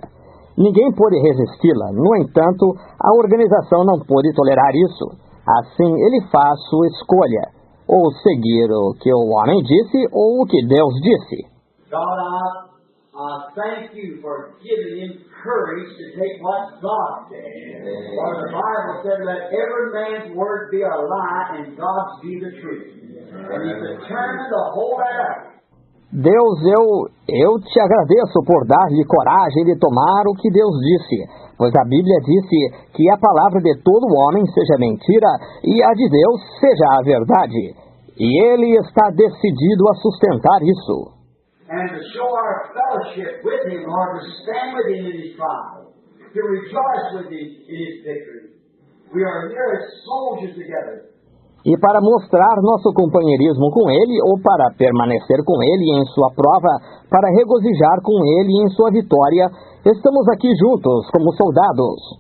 [SPEAKER 1] Ninguém pôde resisti-la, no entanto, a organização não pôde tolerar isso. Assim, ele faz sua escolha, ou seguir o que o homem disse, ou o que Deus disse.
[SPEAKER 2] God, I thank you for giving him courage to take what God said. For the Bible said, let every man's word be a lie and God's be the truth. And he's determined to hold that up.
[SPEAKER 1] Deus, eu te agradeço por dar-lhe coragem de tomar o que Deus disse, pois a Bíblia disse que a palavra de todo homem seja mentira e a de Deus seja a verdade. E ele está decidido a sustentar isso.
[SPEAKER 2] And to show our fellowship with Him, Lord, to stand with Him in His trial, to rejoice with Him in His victory. We are here as soldiers together.
[SPEAKER 1] E para mostrar nosso companheirismo com Ele, ou para permanecer com Ele em sua prova, para regozijar com Ele em sua vitória, estamos aqui juntos como soldados.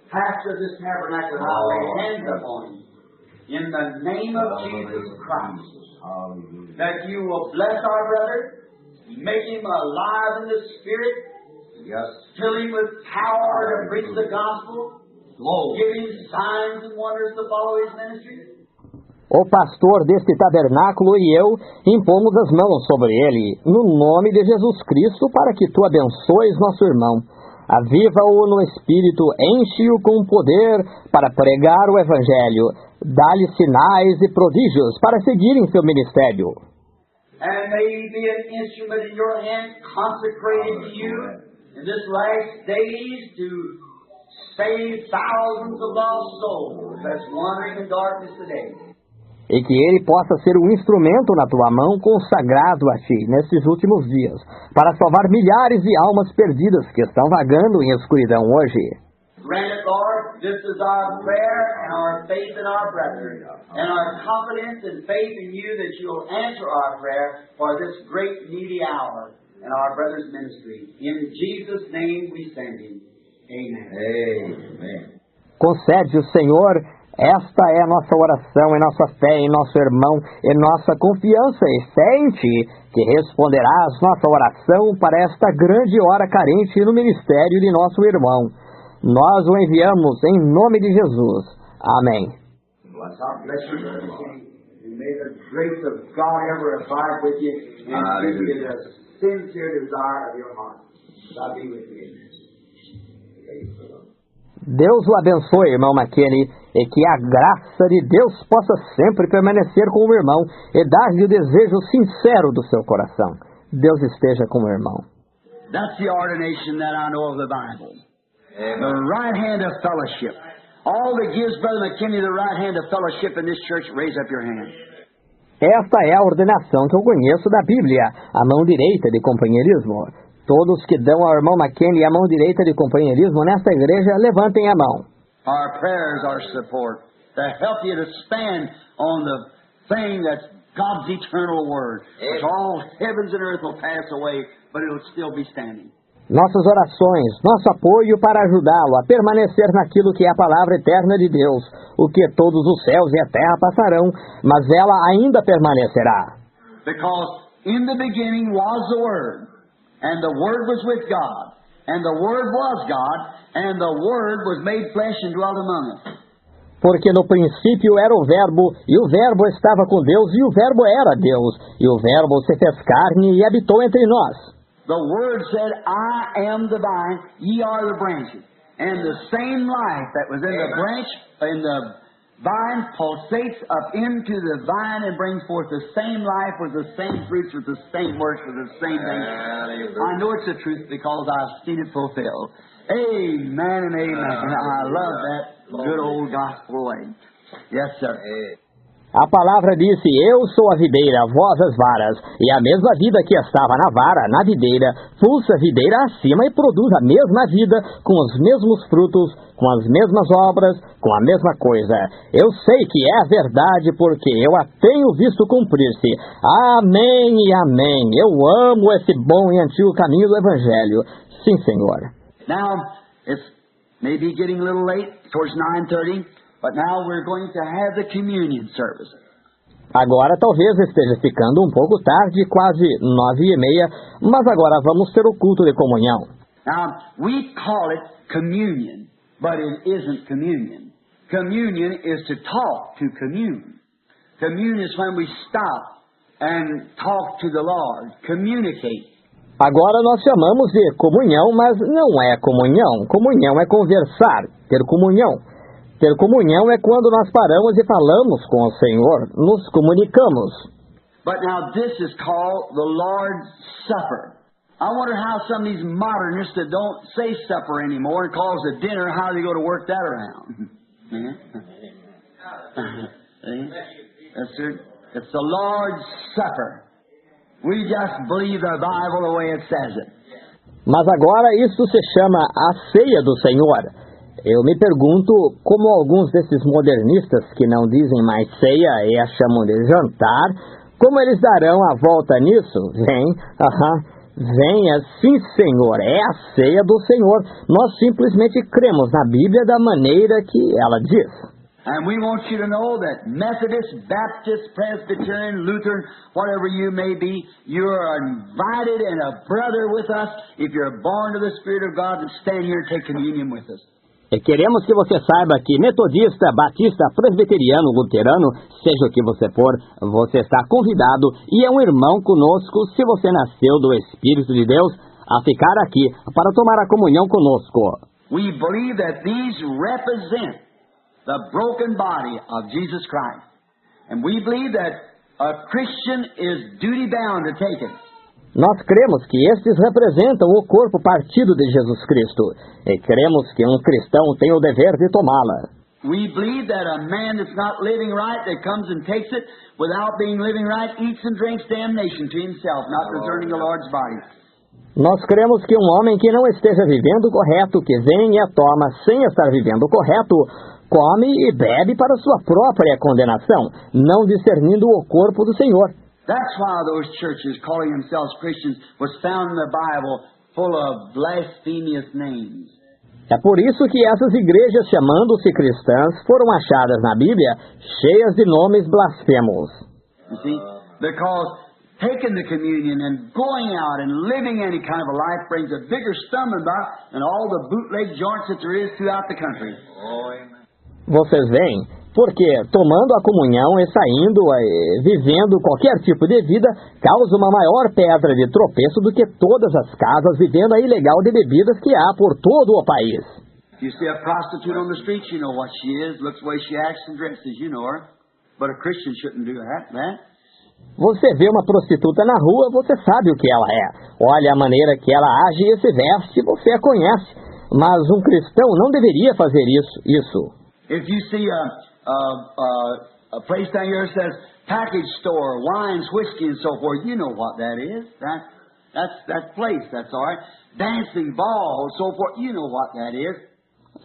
[SPEAKER 2] Pastor this tabernacle, I lay hands upon Him, in the name of Jesus Christ, that you will bless our brother, make him alive in the Spirit, fill him with power to preach the gospel, give him signs and wonders to follow his ministry.
[SPEAKER 1] O pastor deste tabernáculo e eu impomos as mãos sobre ele, no nome de Jesus Cristo, para que tu abençoes nosso irmão. Aviva-o no Espírito, enche-o com poder para pregar o Evangelho. Dá-lhe sinais e prodígios para seguir em seu ministério.
[SPEAKER 2] And may he be an instrument in your hand, consecrated to you in this last days to save thousands of lost souls that's wandering in darkness today.
[SPEAKER 1] E que ele possa ser um instrumento na tua mão consagrado a ti nesses últimos dias, para salvar milhares de almas perdidas que estão vagando em escuridão hoje.
[SPEAKER 2] Grant it, Lord, this is our prayer and our faith in our brethren, and our confidence and faith in you that you'll answer our prayer for this great needy hour in our brother's ministry. In Jesus' name we send him. Amen. Amen.
[SPEAKER 1] Concede o Senhor. Esta é a nossa oração, e nossa fé em nosso irmão, e nossa confiança e fé em ti, que responderás nossa oração para esta grande hora carente no ministério de nosso irmão. Nós o enviamos em nome de Jesus. Amém.
[SPEAKER 2] God bless you. And may the grace of God ever abide with you, and give you the sincere desire of your heart. God be with you.
[SPEAKER 1] Deus o abençoe, irmão McKinney, e que a graça de Deus possa sempre permanecer com o irmão e dar-lhe o desejo sincero do seu coração. Deus esteja com o irmão.
[SPEAKER 2] That's the ordination that I know of the Bible. The right hand of fellowship. All that gives Brother McKinney the right hand of fellowship in this church, raise up your hand.
[SPEAKER 1] Esta é a ordenação que eu conheço da Bíblia, a mão direita de companheirismo. Todos que dão ao irmão McKinney a mão direita de companheirismo nesta igreja, levantem a mão.
[SPEAKER 2] Our prayers are support to help you to stand on the thing that's God's eternal word. Which all heavens and earth will pass away, but it'll still be standing.
[SPEAKER 1] Nossas orações, nosso apoio para ajudá-lo a permanecer naquilo que é a palavra eterna de Deus, o que todos os céus e a terra passarão, mas ela ainda permanecerá.
[SPEAKER 2] Because in the beginning was the Word, and the Word was with God, and the Word was God, and the Word was made flesh and dwelt among us.
[SPEAKER 1] Porque no princípio era o Verbo, e o Verbo estava com Deus, e o Verbo era Deus, e o Verbo se fez carne e habitou entre nós.
[SPEAKER 2] The Word said, I am the vine, ye are the branches. And the same life that was in the branch, in the vine, pulsates up into the vine and brings forth the same life with the same fruits, with the same works, with the same things. I know it's the truth because I've seen it fulfilled. Amen and amen. I love that good old gospel way. Yes, sir.
[SPEAKER 1] A palavra disse, eu sou a videira, vós as varas, e a mesma vida que estava na vara, na videira, pulsa a videira acima e produz a mesma vida, com os mesmos frutos, com as mesmas obras, com a mesma coisa. Eu sei que é a verdade, porque eu a tenho visto cumprir-se. Amém e amém. Eu amo esse bom e antigo caminho do Evangelho. Sim, Senhor.
[SPEAKER 2] Now, it's maybe getting a little late, towards 9:30. But now we're going to have the communion service.
[SPEAKER 1] Agora talvez esteja ficando um pouco tarde, quase 9:30, mas agora vamos ter o culto de comunhão.
[SPEAKER 2] Now, we call it communion, but it isn't communion. Communion is to talk, to commune. Commune is when we stop and talk to the Lord, communicate.
[SPEAKER 1] Agora nós chamamos de comunhão, mas não é comunhão. Comunhão é conversar, ter comunhão. Ter comunhão é quando nós paramos e falamos com o Senhor, nos comunicamos.
[SPEAKER 2] But now this is called the Lord's Supper. I wonder how some of these modernists that don't say supper anymore and calls it dinner, how they go to work that around. It's the Lord's Supper. We just believe the Bible the way it says it.
[SPEAKER 1] Mas agora isso se chama a ceia do Senhor. Eu me pergunto como alguns desses modernistas que não dizem mais ceia e a chamam de jantar, como eles darão a volta nisso? Venha, sim, Senhor, é a ceia do Senhor. Nós simplesmente cremos na Bíblia da maneira que ela diz.
[SPEAKER 2] And we want you to know that Methodist, Baptist, Presbyterian, Lutheran, whatever you may be, you are invited and a brother with us if you're born of the Spirit of God, to stand here and take communion with us.
[SPEAKER 1] E queremos que você saiba que metodista, batista, presbiteriano, luterano, seja o que você for, você está convidado e é um irmão conosco se você nasceu do Espírito de Deus a ficar aqui para tomar a comunhão conosco.
[SPEAKER 2] We believe that these represent the broken body of Jesus Christ. And we believe that a Christian is duty-bound to take it.
[SPEAKER 1] Nós cremos que estes representam o corpo partido de Jesus Cristo. E cremos que um cristão tem o dever de tomá-la.
[SPEAKER 2] We believe that a man that's not living right, that comes and takes it without being living right, eats and drinks damnation to himself, not discerning the Lord's body.
[SPEAKER 1] Nós cremos que um homem que não esteja vivendo correto, que vem e a toma sem estar vivendo correto, come e bebe para sua própria condenação, não discernindo o corpo do Senhor.
[SPEAKER 2] That's why those churches calling themselves Christians was found in the Bible full of blasphemous names.
[SPEAKER 1] É por isso que essas igrejas, chamando-se cristãs, foram achadas na Bíblia cheias de nomes blasfemos.
[SPEAKER 2] You see? Because taking the communion and going out and living any kind of a life brings a bigger stumbling block than all the bootleg joints that there is throughout the country.
[SPEAKER 1] Vocês veem, porque tomando a comunhão e saindo, vivendo qualquer tipo de vida, causa uma maior pedra de tropeço do que todas as casas vivendo a ilegal de bebidas que há por todo o país.
[SPEAKER 2] If you see a prostitute on the street, you know what she is, looks the way she acts and dresses, you know her. But a Christian shouldn't do that.
[SPEAKER 1] Você vê uma prostituta na rua, você sabe o que ela é. Olha a maneira que ela age e se veste, você a conhece. Mas um cristão não deveria fazer isso.
[SPEAKER 2] If you see a place down here that says package store, wines, whiskey, and so forth, you know what that is. That's that place, that's all right. Dancing, ball, so forth, you know what that is.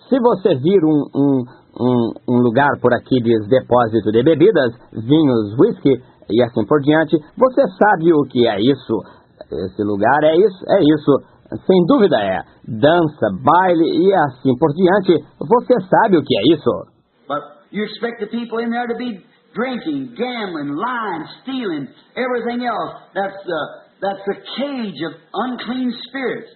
[SPEAKER 1] Se você vir um lugar por aqui de depósito de bebidas, vinhos, whisky e assim por diante, você sabe o que é isso. Esse lugar é isso. Sem dúvida é. Dança, baile e assim por diante. Você sabe o que é isso.
[SPEAKER 2] But you expect the people in there to be drinking, gambling, lying, stealing, everything else. That's the cage of unclean spirits.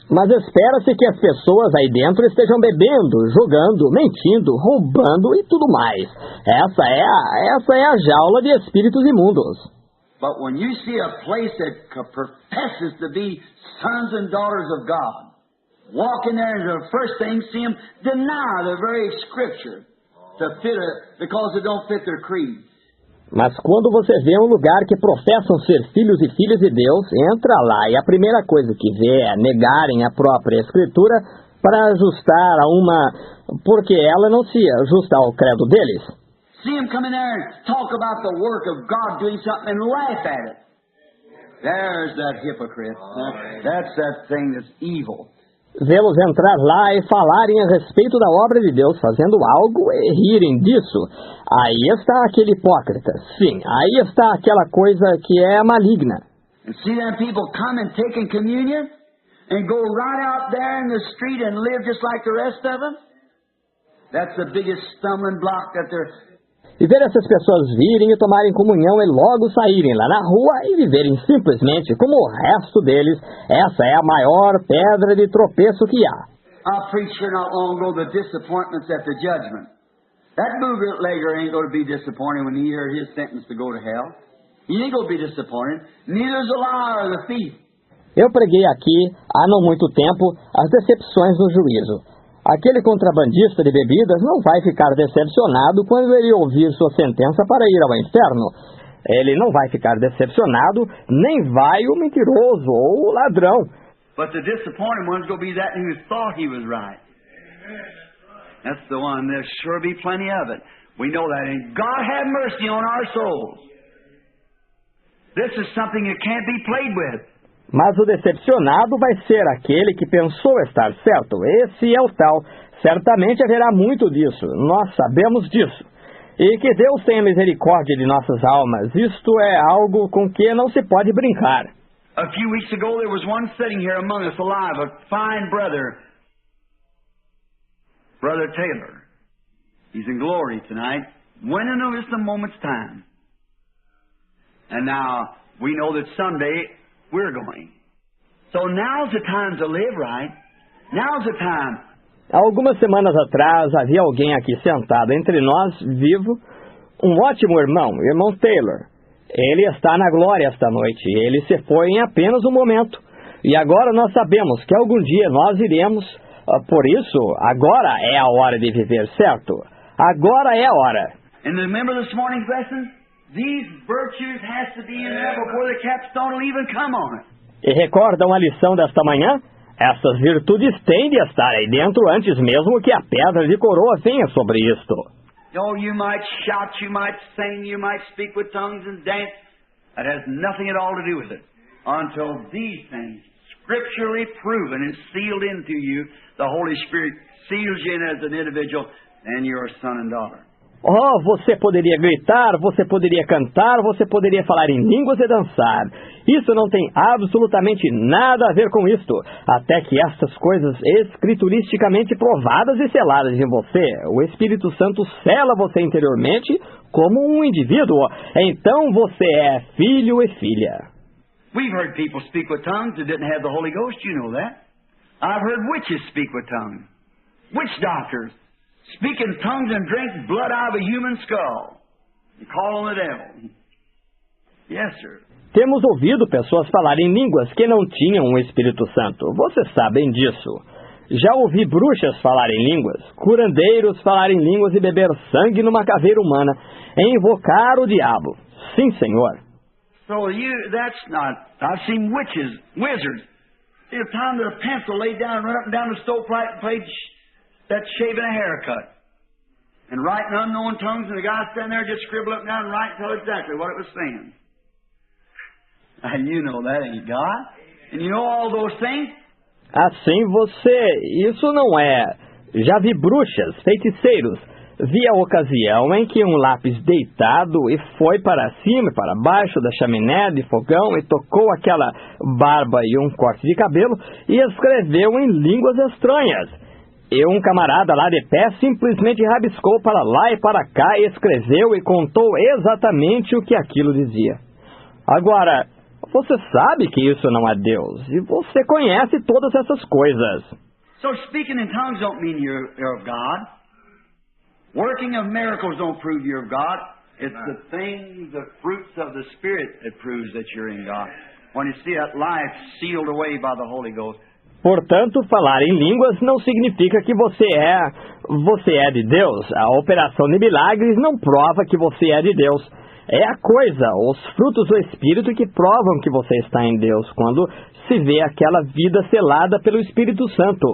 [SPEAKER 1] Mas espera-se que as pessoas aí dentro estejam bebendo, jogando, mentindo, roubando e tudo mais. Essa é a jaula de espíritos imundos.
[SPEAKER 2] But when you see a place that professes to be sons and daughters of God, walk in there and the first thing see them deny the very scripture because it don't fit their creed.
[SPEAKER 1] Mas quando você vê um lugar que professam ser filhos e filhas de Deus, entra lá e a primeira coisa que vê é negarem a própria escritura para ajustar porque ela não se ajusta ao credo deles.
[SPEAKER 2] See him come in there and talk about the work of God doing something and laugh at it. There's that hypocrite. That's that thing that's evil.
[SPEAKER 1] Vê-los entrar lá e falarem a respeito da obra de Deus, fazendo algo e rirem disso. Aí está aquele hipócrita. Sim, aí está aquela coisa que é maligna.
[SPEAKER 2] And see them people come and taking communion and go right out there in the street and live just like the rest of them? That's the biggest stumbling block that they're...
[SPEAKER 1] E ver essas pessoas virem e tomarem comunhão e logo saírem lá na rua e viverem simplesmente como o resto deles, essa é a maior pedra de tropeço que há.
[SPEAKER 2] I preached here not long ago the disappointments at the judgment. That bootlegger ain't going to be disappointed when he heard his sentence to go to hell. He ain't going to be disappointed. Neither is the liar or the thief.
[SPEAKER 1] Eu preguei aqui, há não muito tempo, as decepções no juízo. Aquele contrabandista de bebidas não vai ficar decepcionado quando ele ouvir sua sentença para ir ao inferno. Ele não vai ficar decepcionado, nem vai o mentiroso ou o ladrão.
[SPEAKER 2] But the disappointed one's going to be that who thought he was right. That's the one. There'll sure be plenty of it. We know that. And God have mercy on our souls. This is something that can't be played with.
[SPEAKER 1] Mas o decepcionado vai ser aquele que pensou estar certo. Esse é o tal. Certamente haverá muito disso. Nós sabemos disso. E que Deus tenha misericórdia de nossas almas. Isto é algo com que não se pode brincar.
[SPEAKER 2] A few weeks ago, there was one sitting here among us alive, a fine brother, Brother Taylor. He's in glory tonight. When in just a moment's time. And now, we know that someday we're going. So now's the time to live right. Now's the time.
[SPEAKER 1] Algumas semanas atrás, havia alguém aqui sentado entre nós, vivo, um ótimo irmão Taylor. Ele está na glória esta noite. Ele se foi em apenas um momento. E agora nós sabemos que algum dia nós iremos. Por isso, agora é a hora de viver, certo? Agora é a hora.
[SPEAKER 2] And remember this morning's lesson? These virtues has to be in there before the capstone will even come on it.
[SPEAKER 1] E recordam a lição desta manhã? Essas virtudes têm de estar aí dentro antes mesmo que a pedra de coroa venha sobre isto.
[SPEAKER 2] Oh, you might shout, you might sing, you might speak with tongues and dance. That has nothing at all to do with it. Until these things, scripturally proven and sealed into you, the Holy Spirit seals you in as an individual, and you're a son and daughter.
[SPEAKER 1] Oh, você poderia gritar, você poderia cantar, você poderia falar em línguas e dançar. Isso não tem absolutamente nada a ver com isto, até que estas coisas escrituristicamente provadas e seladas em você, o Espírito Santo sela você interiormente como um indivíduo. Então você é filho e filha.
[SPEAKER 2] We've heard people speak with tongues that didn't have the Holy Ghost, you know that. I've heard witches speak with tongues. Witch doctors speak in tongues and drink blood out of a human skull and call on the devil. Yes, sir.
[SPEAKER 1] Temos ouvido pessoas falarem em línguas que não tinham o Espírito Santo. Vocês sabem disso. Já ouvi bruxas falarem em línguas, curandeiros falarem em línguas e beber sangue numa caveira humana, e invocar o diabo. Sim, Senhor.
[SPEAKER 2] So that's not... I've seen witches, wizards. There's time that a pencil laid down and run up and down the stovepipe and played that shaving a haircut. And writing unknown tongues, and the guy standing there just scribble up and down and write and tell exactly what it was saying. And you know that ain't God. And you know all those things.
[SPEAKER 1] Assim isso não é. Já vi bruxas, feiticeiros. Vi a ocasião em que um lápis deitado e foi para cima e para baixo da chaminé de fogão e tocou aquela barba e um corte de cabelo e escreveu em línguas estranhas. E um camarada lá de pé simplesmente rabiscou para lá e para cá e escreveu e contou exatamente o que aquilo dizia. Agora, você sabe que isso não é Deus, e você conhece todas essas coisas.
[SPEAKER 2] So speaking in tongues don't mean you're of God. Working of miracles don't prove you're of God. It's the things, the fruits of the Spirit that proves that you're in God. When you see that life sealed away by the Holy Ghost.
[SPEAKER 1] Portanto, falar em línguas não significa que você é de Deus. A operação de milagres não prova que você é de Deus. É a coisa, os frutos do Espírito que provam que você está em Deus, quando se vê aquela vida selada pelo Espírito Santo.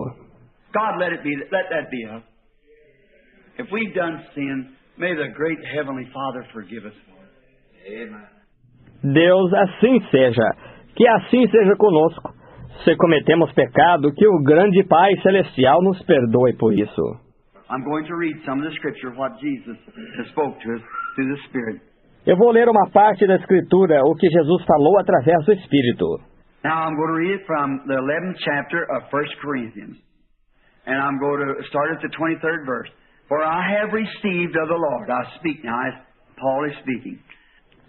[SPEAKER 2] God, let that be us. If we've done sin, may the great Heavenly Father forgive us for it. Amen.
[SPEAKER 1] Deus, assim seja. Que assim seja conosco. Se cometemos pecado, que o grande Pai Celestial nos perdoe por isso.
[SPEAKER 2] I'm going to read some of the scripture, what Jesus spoke to us through the Spirit.
[SPEAKER 1] Eu vou ler uma parte da Escritura, o que Jesus falou através do Espírito.
[SPEAKER 2] Now I'm going to read it from the 11th chapter of 1 Corinthians. And I'm going to start at the 23rd verse. For I have received of the Lord. I speak now as Paul is speaking.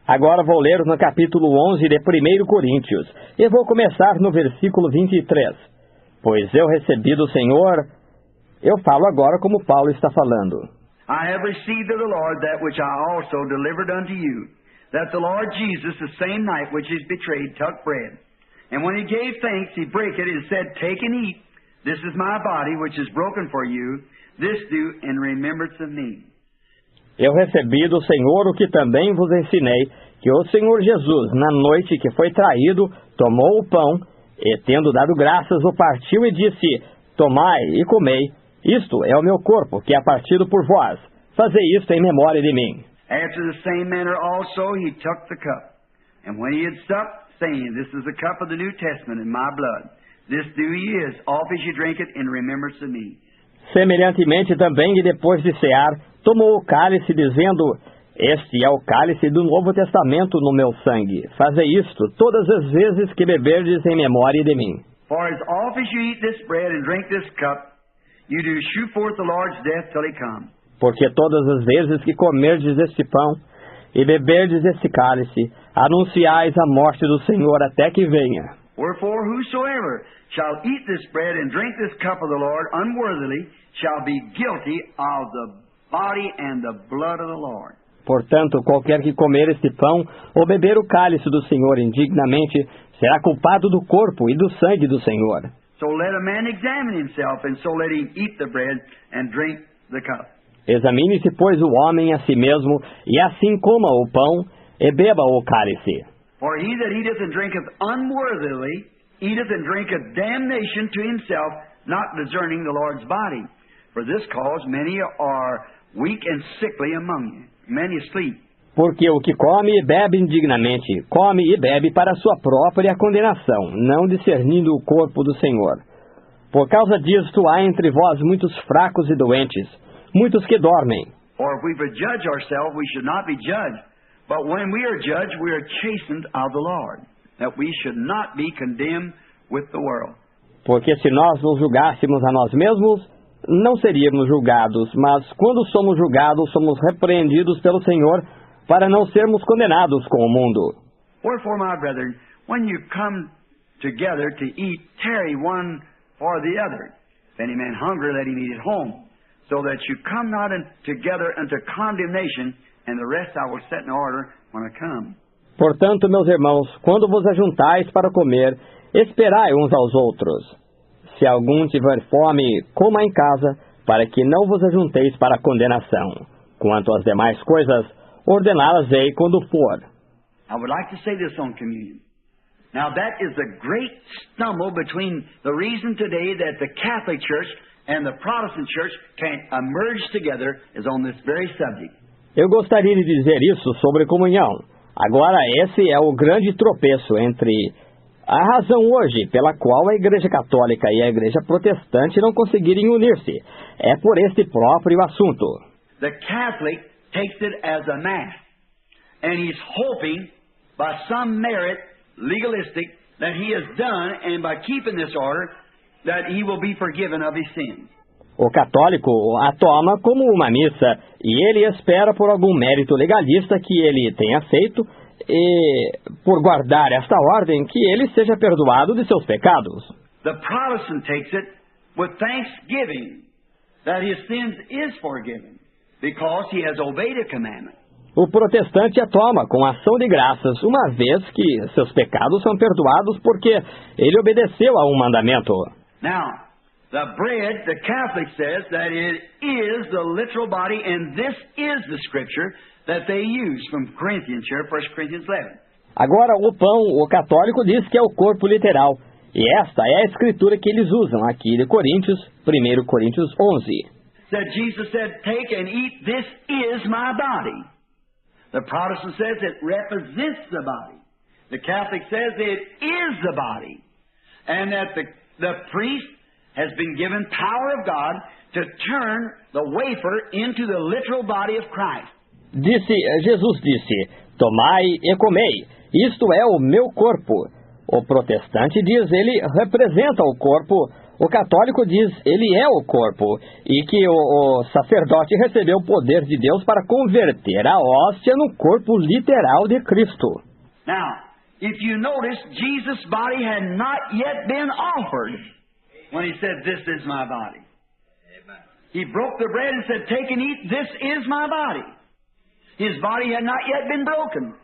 [SPEAKER 1] Agora vou ler no capítulo 11 de 1 Coríntios. E vou começar no versículo 23. Pois eu recebi do Senhor... Eu falo agora como Paulo está falando.
[SPEAKER 2] I have received of the Lord that which I also delivered unto you, that the Lord Jesus, the same night which he was betrayed, took bread. And when he gave thanks, he brake it and said, Take and eat. This is my body, which is broken for you. This do in remembrance of me.
[SPEAKER 1] Eu recebi do Senhor o que também vos ensinei, que o Senhor Jesus, na noite que foi traído, tomou o pão, e tendo dado graças, o partiu e disse: Tomai e comei, isto é o meu corpo, que é partido por vós. Fazei isto em memória de mim.
[SPEAKER 2] After the same manner also he took the cup. And when he had supped, saying, This is the cup of the New Testament in my blood. This do ye as oft as you drink it in remembrance of me.
[SPEAKER 1] Semelhantemente também, e depois de cear, tomou o cálice, dizendo: Este é o cálice do Novo Testamento no meu sangue. Fazei isto todas as vezes que beberdes em memória de mim.
[SPEAKER 2] For as oft as you eat this bread and drink this cup, you do shew forth the Lord's death till he come.
[SPEAKER 1] Porque todas as vezes que comerdes este pão e beberdes este cálice, anunciais a morte do Senhor até que venha.
[SPEAKER 2] Wherefore whosoever shall eat this bread and drink this cup of the Lord unworthily shall be guilty of the body and the blood of the Lord.
[SPEAKER 1] Portanto, qualquer que comer este pão ou beber o cálice do Senhor indignamente, será culpado do corpo e do sangue do Senhor.
[SPEAKER 2] So let a man examine himself, and so let him eat the bread and drink the cup.
[SPEAKER 1] Examine-se, pois, o homem a si mesmo, e assim coma o pão e beba o cálice.
[SPEAKER 2] For he that eateth and drinketh unworthily eateth and drinketh damnation to himself, not discerning the Lord's body. For this cause many are weak and sickly among you, many asleep.
[SPEAKER 1] Porque o que come e bebe indignamente, come e bebe para a sua própria condenação, não discernindo o corpo do Senhor. Por causa disto há entre vós muitos fracos e doentes, muitos que dormem.
[SPEAKER 2] For if we would judge ourselves, we should not be judged. But when we are judged, we are chastened of the Lord, that we should not be condemned with the world.
[SPEAKER 1] Porque se nós nos julgássemos a nós mesmos, não seríamos julgados, mas quando somos julgados, somos repreendidos pelo Senhor, para não sermos condenados com o mundo.
[SPEAKER 2] Wherefore, my brethren, when you come together to eat, tarry one for the other. If any man hunger, let him eat at home, so that you come not together unto condemnation, and the rest I will set in order when I come.
[SPEAKER 1] Portanto, meus irmãos, quando vos ajuntais para comer, esperai uns aos outros. Se algum tiver fome, coma em casa, para que não vos ajunteis para a condenação. Quanto às demais coisas, ordená-las-ei quando for.
[SPEAKER 2] I would like to say this on communion. Now that is a great stumble between the reason today that the Catholic Church and the Protestant Church can emerge together is on this very subject.
[SPEAKER 1] Eu gostaria de dizer isso sobre comunhão. Agora, esse é o grande tropeço entre a razão hoje pela qual a Igreja Católica e a Igreja Protestante não conseguirem unir-se. É por este próprio assunto.
[SPEAKER 2] The Catholic takes it as a mass, and he's hoping by some merit, legalistic, that he has done, and by keeping this order, that he will be forgiven of his sins.
[SPEAKER 1] O católico a toma como uma missa e ele espera por algum mérito legalista que ele tenha feito e, por guardar esta ordem, que ele seja perdoado de seus pecados.
[SPEAKER 2] The Protestant takes it with thanksgiving that his sins is forgiven because he has obeyed a commandment.
[SPEAKER 1] O protestante a toma com ação de graças, uma vez que seus pecados são perdoados porque ele obedeceu a um mandamento.
[SPEAKER 2] Now, the bread, the Catholic says that it is the literal body, and this is the scripture that they use from Corinthians here, 1 Corinthians 11.
[SPEAKER 1] Agora, o pão, o católico diz que é o corpo literal, e esta é a escritura que eles usam aqui de Coríntios, 1 Coríntios 11.
[SPEAKER 2] That Jesus said, take and eat, this is my body. The Protestant says it represents the body. The Catholic says it is the body. And that the priest has been given power of God to turn the wafer into the literal body of Christ.
[SPEAKER 1] Jesus disse, tomai e comei, isto é o meu corpo. O protestante diz, ele representa o corpo. O católico diz, ele é o corpo. E que o sacerdote recebeu o poder de Deus para converter a hóstia no corpo literal de Cristo.
[SPEAKER 2] Now, if you notice, Jesus' body had not yet been offered when he said, this is my body. Amen. He broke the bread and said, take and eat, this is my body. His body had not yet been broken.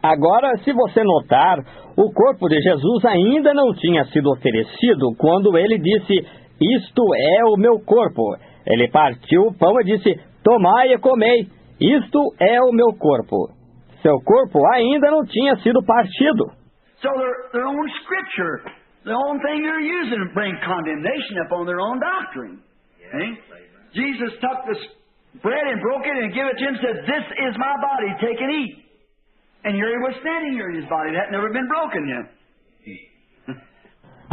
[SPEAKER 1] Agora, se você notar, o corpo de Jesus ainda não tinha sido oferecido quando ele disse, isto é o meu corpo. Ele partiu o pão e disse, tomai e comei, isto é o meu corpo. Seu corpo ainda não tinha sido partido.
[SPEAKER 2] So their own scripture, the own thing they're using to bring condemnation upon their own doctrine. See? Jesus took this bread and broke it and gave it to him and said, "This is my body, take and eat." And here he was standing here in his body. That had never been broken yet.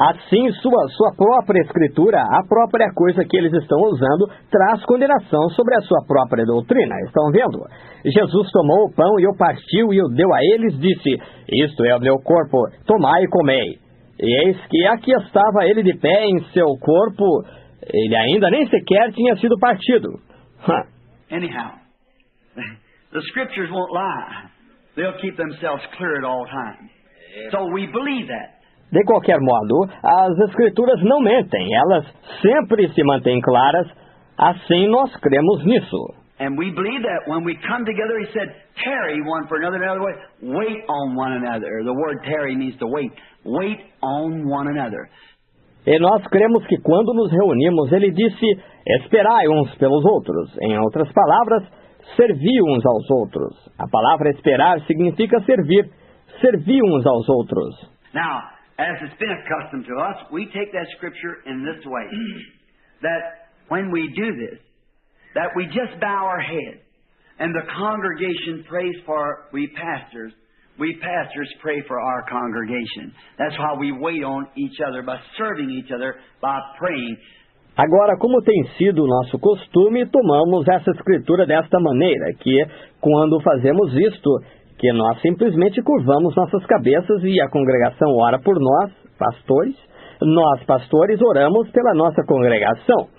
[SPEAKER 1] Assim, sua própria escritura, a própria coisa que eles estão usando, traz condenação sobre a sua própria doutrina. Estão vendo? Jesus tomou o pão e o partiu e o deu a eles, disse, isto é o meu corpo, tomai e comei. E eis que aqui estava ele de pé em seu corpo, ele ainda nem sequer tinha sido partido.
[SPEAKER 2] Anyhow, the scriptures won't lie. They'll keep themselves clear at all times. So we believe that.
[SPEAKER 1] De qualquer modo, as escrituras não mentem, elas sempre se mantêm claras, assim nós cremos nisso.
[SPEAKER 2] And we believe that when we come together, he said, tarry one for another, another way, wait on one another. The word tarry means to wait. Wait on one another.
[SPEAKER 1] E nós cremos que quando nos reunimos, ele disse, esperai uns pelos outros. Em outras palavras, servi uns aos outros. A palavra esperar significa servir, servir uns aos outros.
[SPEAKER 2] Now, as it's been accustomed to us, we take that scripture in this way, that when we do this, that we just bow our head, and the congregation prays for we pastors pray for our congregation. That's how we wait on each other, by serving each other, by praying.
[SPEAKER 1] Agora, como tem sido o nosso costume, tomamos essa escritura desta maneira, que quando fazemos isto, que nós simplesmente curvamos nossas cabeças e a congregação ora por nós, pastores. Nós, pastores, oramos pela nossa congregação.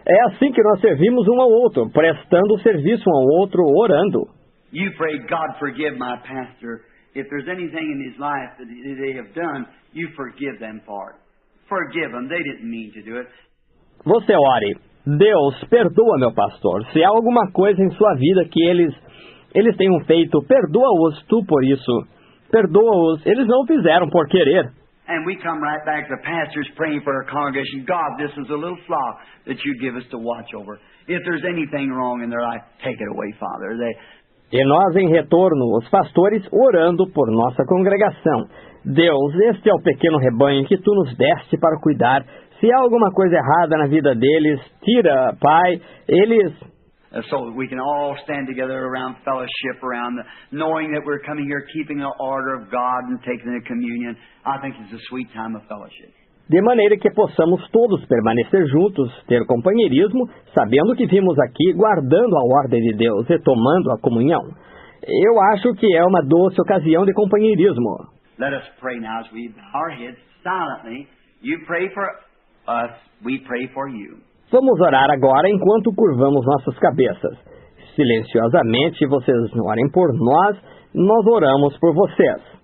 [SPEAKER 1] É assim que nós servimos um ao outro, prestando serviço um ao outro, orando.
[SPEAKER 2] You pray, God forgive my pastor. If there's anything in his life that they have done, you forgive them for it. Forgive them. They didn't mean to do it.
[SPEAKER 1] Você ore, Deus, perdoa meu pastor. Se há alguma coisa em sua vida que eles tenham feito, perdoa-os tu por isso. Perdoa-os, eles não o fizeram por querer.
[SPEAKER 2] And we come right back to the pastors praying for our congregation. God, this is a little flock that you give us to watch over. If there's anything wrong in their life, take it away, Father.
[SPEAKER 1] E nós, em retorno, os pastores orando por nossa congregação. Deus, este é o pequeno rebanho que tu nos deste para cuidar. Se há alguma coisa errada na vida deles, tira, Pai, eles...
[SPEAKER 2] So we can all stand together around fellowship, knowing that we're coming here, keeping the order of God and taking the communion. I think it's a sweet time of fellowship.
[SPEAKER 1] De maneira que possamos todos permanecer juntos, ter companheirismo, sabendo que vimos aqui guardando a ordem de Deus e tomando a comunhão. Eu acho que é uma doce ocasião de companheirismo.
[SPEAKER 2] Let us pray now as we bow our heads silently. You pray for us, we pray for you.
[SPEAKER 1] Vamos orar agora enquanto curvamos nossas cabeças. Silenciosamente, vocês orem por nós, nós oramos por vocês.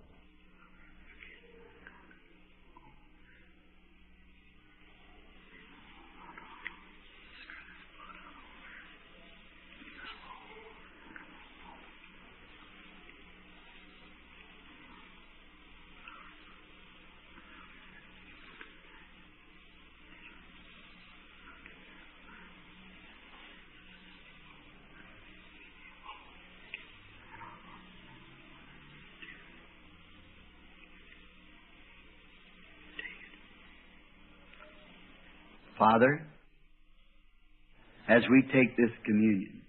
[SPEAKER 2] Father, as we take this communion,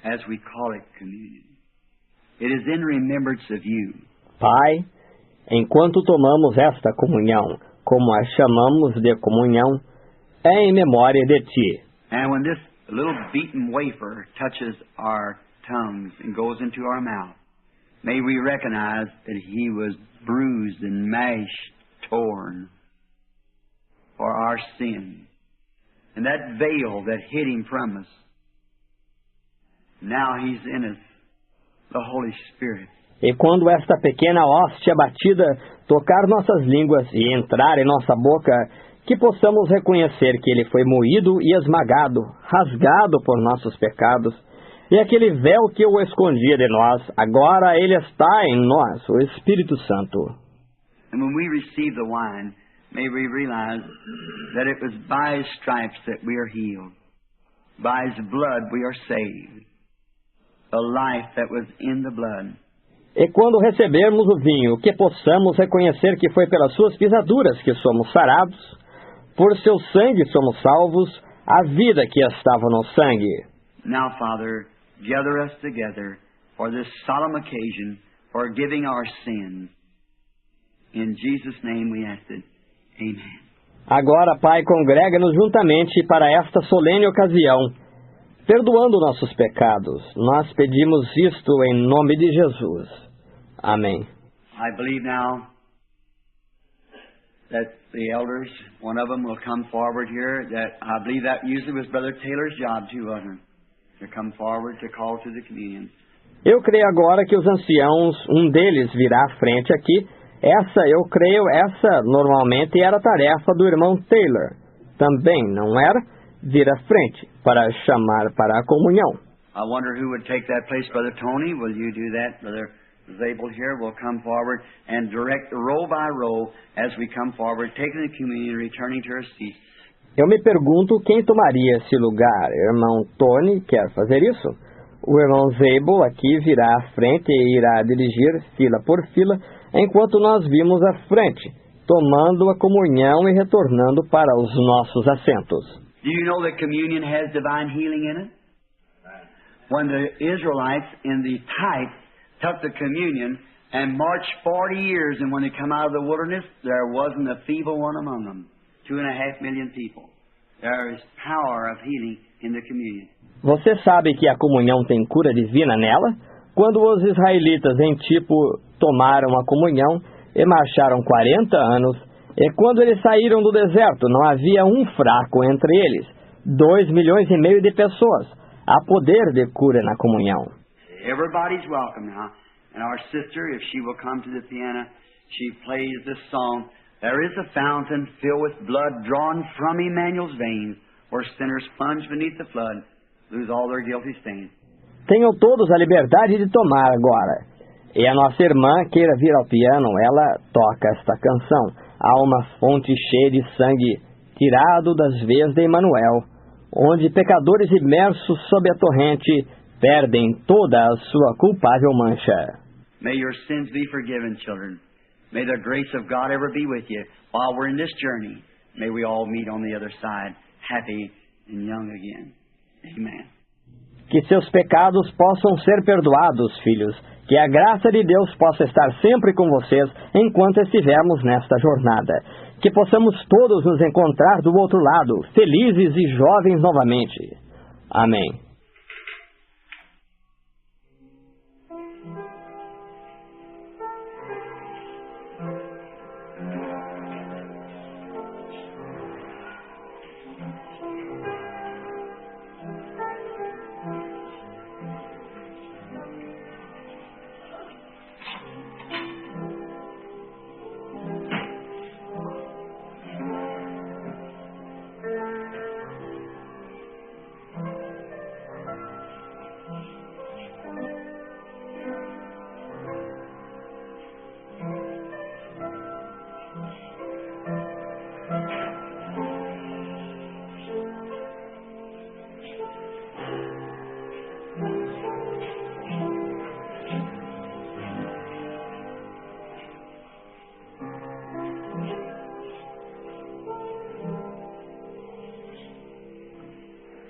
[SPEAKER 2] as we call it communion, it is in remembrance of you.
[SPEAKER 1] Pai, enquanto tomamos esta comunhão, como a chamamos de comunhão, é em memória de Ti.
[SPEAKER 2] And when this little beaten wafer touches our tongues and goes into our mouth, may we recognize that He was bruised and mashed, torn for our sin. And that veil that hid Him from us, now He's in us, the Holy Spirit.
[SPEAKER 1] E quando esta pequena hóstia batida tocar nossas línguas e entrar em nossa boca, que possamos reconhecer que Ele foi moído e esmagado, rasgado por nossos pecados, e aquele véu que o escondia de nós, agora Ele está em nós, o Espírito Santo.
[SPEAKER 2] And when we receive the wine, may we realize that it was by His stripes that we are healed. by His blood we are saved. The life that was in the blood.
[SPEAKER 1] E quando recebermos o vinho, que possamos reconhecer que foi pelas suas pisaduras que somos sarados, por seu sangue somos salvos, a vida que estava no sangue.
[SPEAKER 2] Now, Father, gather us together for this solemn occasion, forgiving our sins. In Jesus' name we ask it. Amen.
[SPEAKER 1] Agora, Pai, congrega-nos juntamente para esta solene ocasião, perdoando nossos pecados. Nós pedimos isto em nome de Jesus. Amém.
[SPEAKER 2] I believe now that the elders, one of them will come forward here. That I believe that usually was Brother Taylor's job too, wasn't it? To come forward to call to the communion.
[SPEAKER 1] Eu creio agora que os anciãos, um deles virá à frente aqui. Essa normalmente era a tarefa do irmão Taylor. Também, não era? Vir à frente para chamar para a comunhão.
[SPEAKER 2] I wonder who would take that place. Brother Tony, will you do that? Brother Zabel here will come forward and direct row by row as we come forward, taking the communion, returning to our seats.
[SPEAKER 1] Eu me pergunto quem tomaria esse lugar. Irmão Tony quer fazer isso? O irmão Zabel aqui virá à frente e irá dirigir fila por fila, enquanto nós vimos à frente, tomando a comunhão e retornando para os nossos assentos.
[SPEAKER 2] Do you know that communion has divine healing in it? When the Israelites in the type took the communion and marched 40 years, and when they come out of the wilderness, there wasn't a feeble one among them. 2.5 million people. There is power of healing in the communion.
[SPEAKER 1] Você sabe que a comunhão tem cura divina nela? Quando os israelitas em tomaram a comunhão e marcharam 40 anos, e quando eles saíram do deserto, não havia um fraco entre eles. 2,5 milhões de pessoas. Há poder de cura na comunhão.
[SPEAKER 2] Everybody's welcome now. And our sister, if she will come to the piano, she plays this song. There is a fountain filled with blood drawn from Emmanuel's veins, where sinners plunge beneath the flood, lose all their guilty stains.
[SPEAKER 1] Tenham todos a liberdade de tomar agora. E a nossa irmã queira vir ao piano, ela toca esta canção. Há uma fonte cheia de sangue, tirado das veias de Emmanuel, onde pecadores imersos sob a torrente perdem toda a sua culpável mancha.
[SPEAKER 2] May your sins be forgiven, children. May the grace of God ever be with you while we're in this journey. May we all meet on the other side, happy and young again. Amen.
[SPEAKER 1] Que seus pecados possam ser perdoados, filhos. Que a graça de Deus possa estar sempre com vocês enquanto estivermos nesta jornada. Que possamos todos nos encontrar do outro lado, felizes e jovens novamente. Amém.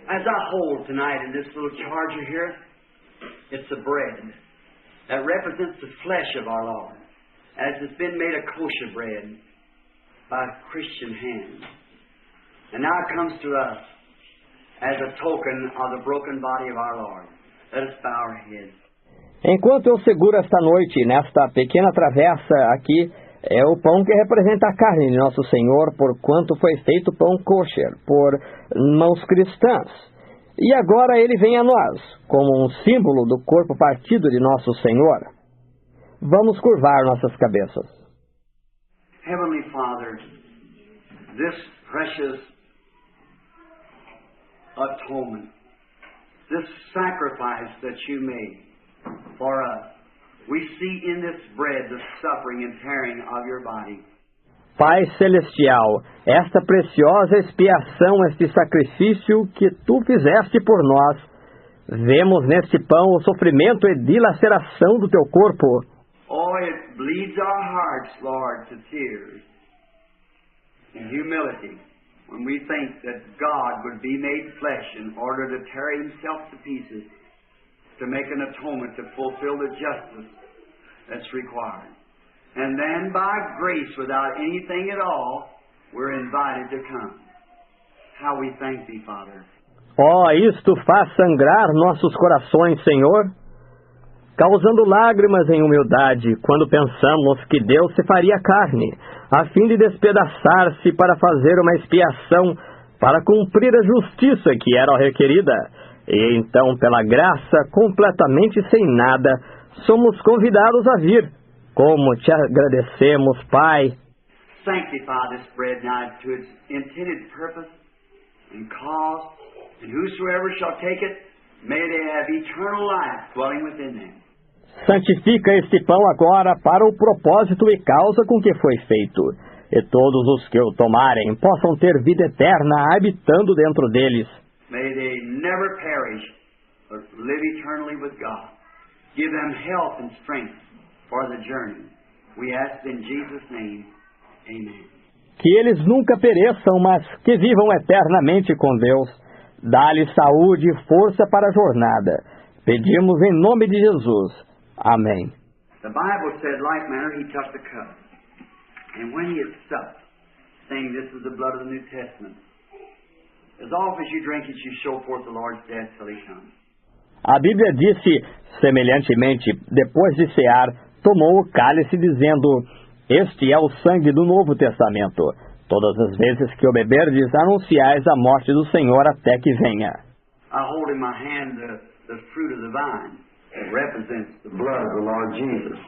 [SPEAKER 2] As I hold tonight in this little charger here, it's a bread that represents the flesh of our Lord, as it's been made a kosher bread by Christian hands. And now it comes to us as a token of the broken body of our Lord. Let us bow our heads.
[SPEAKER 1] Enquanto eu seguro esta noite, nesta pequena travessa aqui, é o pão que representa a carne de nosso Senhor, por quanto foi feito pão kosher, por mãos cristãs. E agora ele vem a nós, como um símbolo do corpo partido de nosso Senhor. Vamos curvar nossas cabeças.
[SPEAKER 2] Heavenly Father, this precious atonement, this sacrifice that you made for us, we see in this bread the suffering and tearing of your body.
[SPEAKER 1] Pai Celestial, esta preciosa expiação, este sacrifício que Tu fizeste por nós, vemos neste pão o sofrimento e dilaceração do Teu corpo.
[SPEAKER 2] Oh, it bleeds our hearts, Lord, to tears and humility when we think that God would be made flesh in order to tear Himself to pieces to make an atonement to fulfill the justice that's required. And then by grace, without anything at all, we're invited to come. How we thank Thee, Father.
[SPEAKER 1] Oh, isto faz sangrar nossos corações, Senhor, causando lágrimas em humildade, quando pensamos que Deus se faria carne, a fim de despedaçar-se para fazer uma expiação, para cumprir a justiça que era requerida. E então, pela graça, completamente sem nada, somos convidados a vir. Como Te agradecemos, Pai.
[SPEAKER 2] Sanctify this bread now to its intended purpose and cause, and whosoever shall take it, may they have eternal life dwelling within them.
[SPEAKER 1] Santifica este pão agora para o propósito e causa com que foi feito, e todos os que o tomarem possam ter vida eterna habitando dentro deles.
[SPEAKER 2] May they never perish, but live eternally with God. Give them health and strength for the journey. We ask in Jesus' name, amen.
[SPEAKER 1] Que eles nunca pereçam, mas que vivam eternamente com Deus. Dá-lhes saúde e força para a jornada. Pedimos em nome de Jesus. Amém.
[SPEAKER 2] The Bible said, like manner, He took the cup. And when He had supped, saying, this is the blood of the New Testament, as often as you drink it, you show forth the Lord's death till He comes.
[SPEAKER 1] A Bíblia disse, semelhantemente, depois de cear, tomou o cálice, dizendo, este é o sangue do Novo Testamento. Todas as vezes que o beberdes, anunciais a morte do Senhor até que venha.
[SPEAKER 2] I hold in my hand the fruit of the vine. It represents the blood of the Lord Jesus.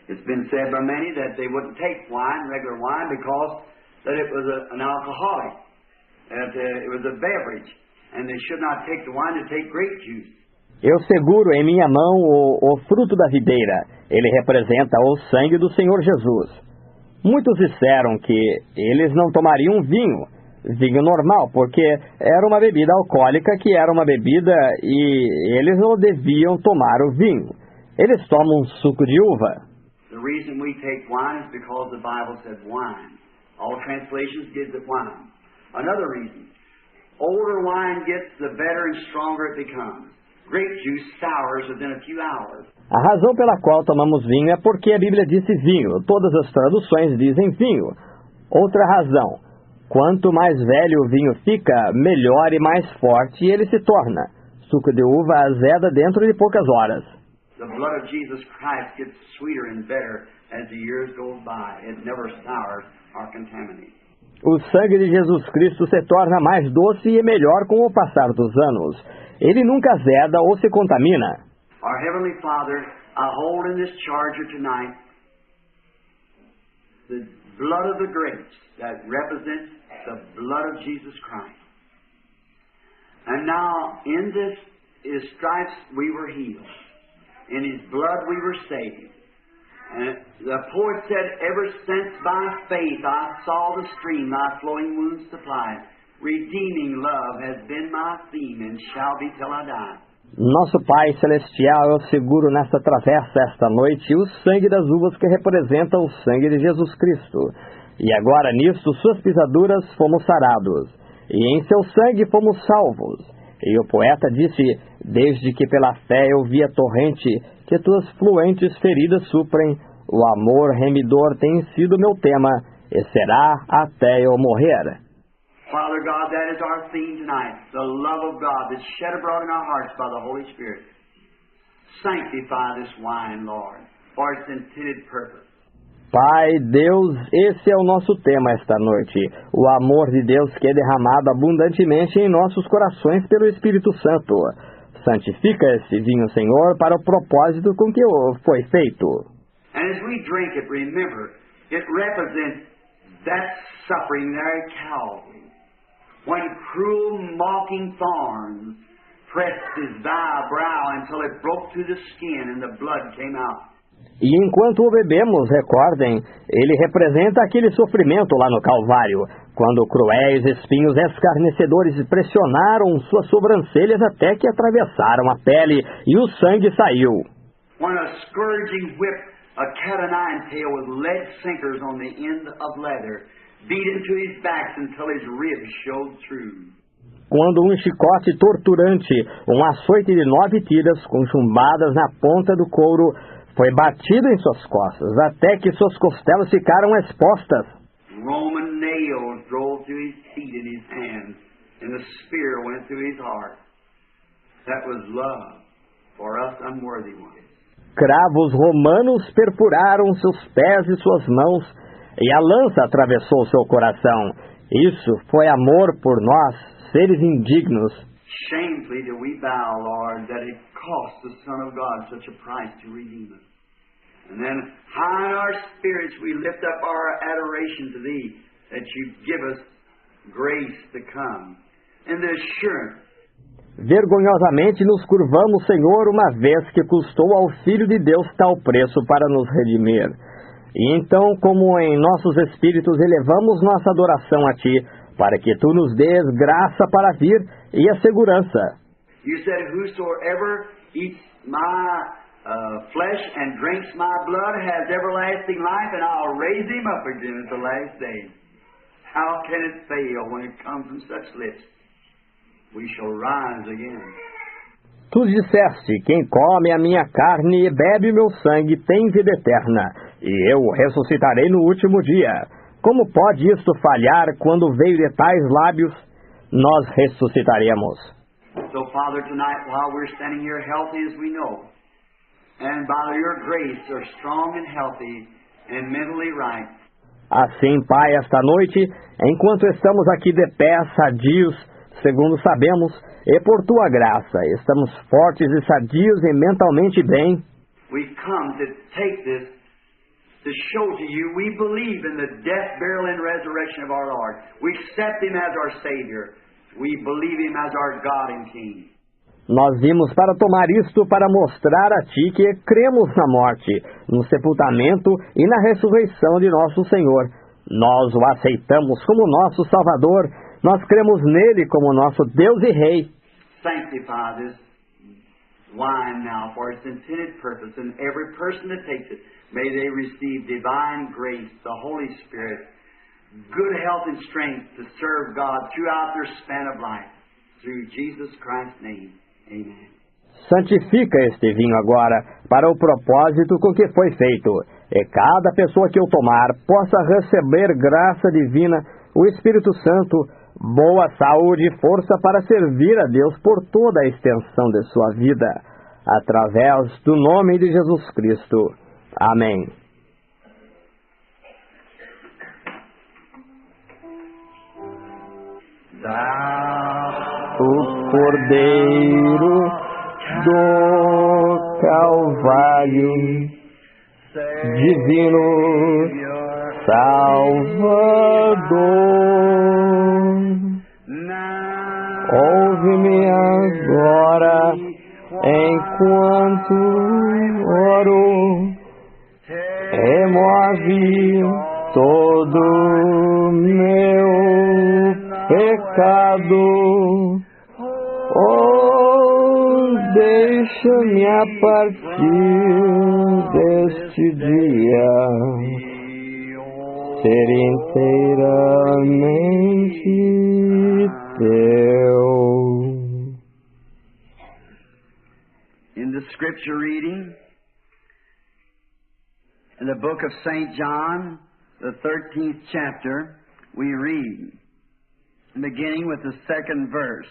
[SPEAKER 2] It's been said by many that they wouldn't take wine, regular wine, because that it was an alcoholic, that it was a beverage, and they should not take the wine to take grape juice.
[SPEAKER 1] Eu seguro em minha mão o fruto da videira. Ele representa o sangue do Senhor Jesus. Muitos disseram que eles não tomariam vinho normal, porque era uma bebida alcoólica que era uma bebida e eles não deviam tomar o vinho. Eles tomam suco de uva.
[SPEAKER 2] The reason we take wine is because the Bible said wine. All translations gives it wine. Another reason, older wine gets, the better and stronger it becomes. Grape juice sours within a few hours.
[SPEAKER 1] A razão pela qual tomamos vinho é porque a Bíblia disse vinho. Todas as traduções dizem vinho. Outra razão, quanto mais velho o vinho fica, melhor e mais forte ele se torna. Suco de uva azeda dentro de poucas horas.
[SPEAKER 2] The blood of Jesus Christ gets sweeter and better as the years go by. It never sours or contaminates.
[SPEAKER 1] O sangue de Jesus Cristo se torna mais doce e melhor com o passar dos anos. Ele nunca azeda ou se contamina.
[SPEAKER 2] Our Heavenly Father, I hold in this charger tonight the blood of the grapes that represents the blood of Jesus Christ. And now, in His stripes we were healed. In His blood we were saved. And the poet said, ever since by faith I saw the stream thy flowing wounds supplied. Redeeming love has been my theme and shall be till I die.
[SPEAKER 1] Nosso Pai Celestial, eu seguro nesta travessa esta noite o sangue das uvas que representa o sangue de Jesus Cristo. E agora nisto suas pisaduras fomos sarados, e em seu sangue fomos salvos. E o poeta disse, desde que pela fé eu vi a torrente, que tuas fluentes feridas suprem, o amor remidor tem sido meu tema, e será até eu morrer.
[SPEAKER 2] Father God, that is our theme tonight, the love of God that's shed abroad in our hearts by the Holy Spirit. Sanctify this wine, Lord, for its intended purpose.
[SPEAKER 1] Pai, Deus, esse é o nosso tema esta noite, o amor de Deus que é derramado abundantemente em nossos corações pelo Espírito Santo. Santifica esse vinho, Senhor, para o propósito com que foi feito.
[SPEAKER 2] And as we drink it, remember, it represents that suffering there at Calvary, when cruel, mocking thorns pressed His vile brow until it broke through the skin and the blood came out.
[SPEAKER 1] E enquanto o bebemos, recordem, ele representa aquele sofrimento lá no Calvário, quando cruéis espinhos escarnecedores pressionaram suas sobrancelhas até que atravessaram a pele e o sangue saiu.
[SPEAKER 2] When a scourging whip, a cat o' nine tail with lead sinkers on the end of leather, beat into his back until his ribs showed through.
[SPEAKER 1] Quando um chicote torturante, um açoite de 9 tiras com chumbadas na ponta do couro, foi batido em suas costas, até que suas costelas ficaram expostas.
[SPEAKER 2] Roman nails drove through his feet and his hands, and the spear went through his heart. That was love for us unworthy ones.
[SPEAKER 1] Cravos romanos perfuraram seus pés e suas mãos, e a lança atravessou seu coração. Isso foi amor por nós, seres indignos.
[SPEAKER 2] Shamefully do we bow, Lord, that it cost the Son of God such a price to redeem us. And then high in our spirits we lift up our adoration to Thee, that You give us grace to come, and the assurance.
[SPEAKER 1] Vergonhosamente nos curvamos, Senhor, uma vez que custou ao Filho de Deus tal preço para nos redimir. E então, como em nossos espíritos elevamos nossa adoração a Ti, para que Tu nos dês graça para vir e a segurança.
[SPEAKER 2] You said, whosoever eats my flesh and drinks my blood has everlasting life, and I'll raise him up again at the last day. How can it fail when it comes from such lips? We shall rise again.
[SPEAKER 1] Tu disseste, quem come a minha carne e bebe o meu sangue tem vida eterna, e eu o ressuscitarei no último dia. Como pode isto falhar quando veio de tais lábios? Nós ressuscitaremos.
[SPEAKER 2] So, Father, tonight, while we're standing here healthy as we know, and by Your grace are strong and healthy and mentally right.
[SPEAKER 1] Assim, Pai, esta noite, enquanto estamos aqui de pé, sadios, segundo sabemos, e por Tua graça, estamos fortes e sadios e mentalmente bem.
[SPEAKER 2] We come to take this to show to You we believe in the death, burial, and resurrection of our Lord. We accept Him as our Savior. We believe Him as our God and King.
[SPEAKER 1] Nós vimos para tomar isto para mostrar a Ti que cremos na morte, no sepultamento e na ressurreição de nosso Senhor. Nós o aceitamos como nosso Salvador. Nós cremos nele como nosso Deus e Rei.
[SPEAKER 2] Sanctify this wine now for its intended purpose, and every person that takes it, may they receive divine grace, the Holy Spirit, good health and strength to serve God throughout their span of life. Through Jesus Christ's name, amen.
[SPEAKER 1] Santifica este vinho agora para o propósito com que foi feito, e cada pessoa que o tomar possa receber graça divina, o Espírito Santo, boa saúde e força para servir a Deus por toda a extensão de sua vida, através do nome de Jesus Cristo. Amém. O Cordeiro do Calvário, Divino Salvador, ouve-me agora enquanto oro, remove todo meu pecado. Oh, deixa-me a partir deste dia ser inteiramente teu.
[SPEAKER 2] In the scripture reading, in the book of St. John, the 13th chapter, we read, beginning with the second verse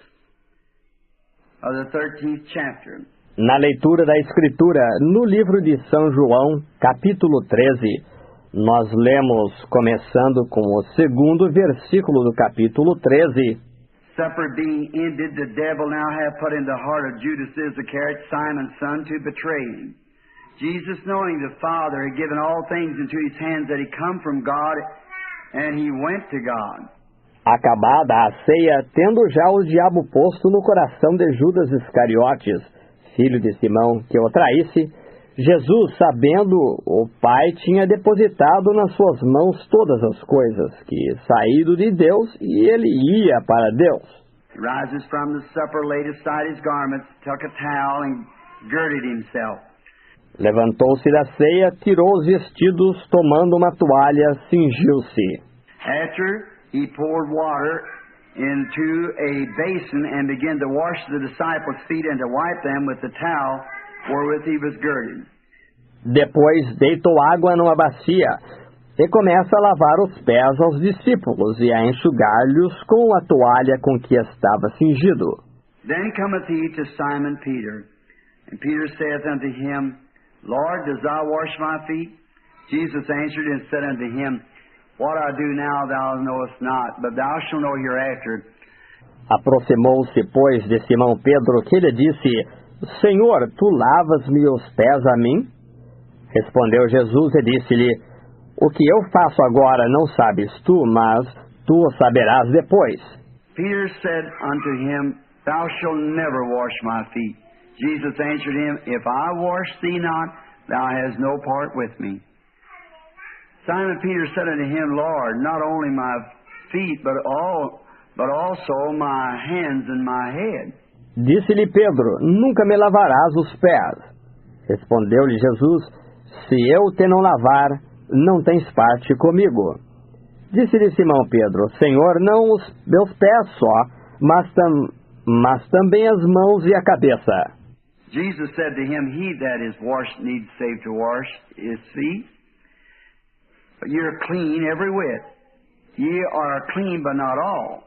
[SPEAKER 2] of the 13th chapter.
[SPEAKER 1] Na leitura da Escritura, no livro de São João, capítulo 13, nós lemos, começando com o segundo versículo do capítulo 13.
[SPEAKER 2] Supper being ended, the devil now hath put in the heart of Judas Iscariot, Simon's son, to betray him. Jesus, knowing the Father had given all things into his hands, that he come from God, and he went to God.
[SPEAKER 1] Acabada a ceia, tendo já o diabo posto no coração de Judas Iscariotes, filho de Simão, que o traísse, Jesus, sabendo, o Pai tinha depositado nas suas mãos todas as coisas, que saído de Deus, e ele ia para Deus.
[SPEAKER 2] He rises from the supper, laid aside his garments, took a towel, and girded himself.
[SPEAKER 1] Levantou-se da ceia, tirou os vestidos, tomando uma toalha, cingiu-se.
[SPEAKER 2] After he poured water into a basin and began to wash the disciples' feet and to wipe them with the towel wherewith he was girded.
[SPEAKER 1] Depois deitou água numa bacia e começa a lavar os pés aos discípulos e a enxugar-lhes com a toalha com que estava cingido.
[SPEAKER 2] Then cometh he to Simon Peter, and Peter saith unto him, Lord, dost thou wash my feet? Jesus answered and said unto him, What I do now thou knowest not, but thou shalt know hereafter.
[SPEAKER 1] Aproximou-se, pois, de Simão Pedro, que lhe disse, Senhor, tu lavas-me os pés a mim? Respondeu Jesus e disse-lhe, O que eu faço agora não sabes tu, mas tu o saberás depois.
[SPEAKER 2] Peter said unto him, Thou shalt never wash my feet. Jesus answered him, If I wash thee not, thou hast no part with me. Simon Peter said unto him, Lord, not only my feet, but also my hands and my head.
[SPEAKER 1] Disse-lhe Pedro, Nunca me lavarás os pés. Respondeu-lhe Jesus, Se eu te não lavar, não tens parte comigo. Disse-lhe Simão Pedro, Senhor, não os meus pés só, mas também as mãos e a cabeça.
[SPEAKER 2] Jesus said to him, He that is washed needs save to wash his feet. But ye are clean every whit. Ye are clean, but not all.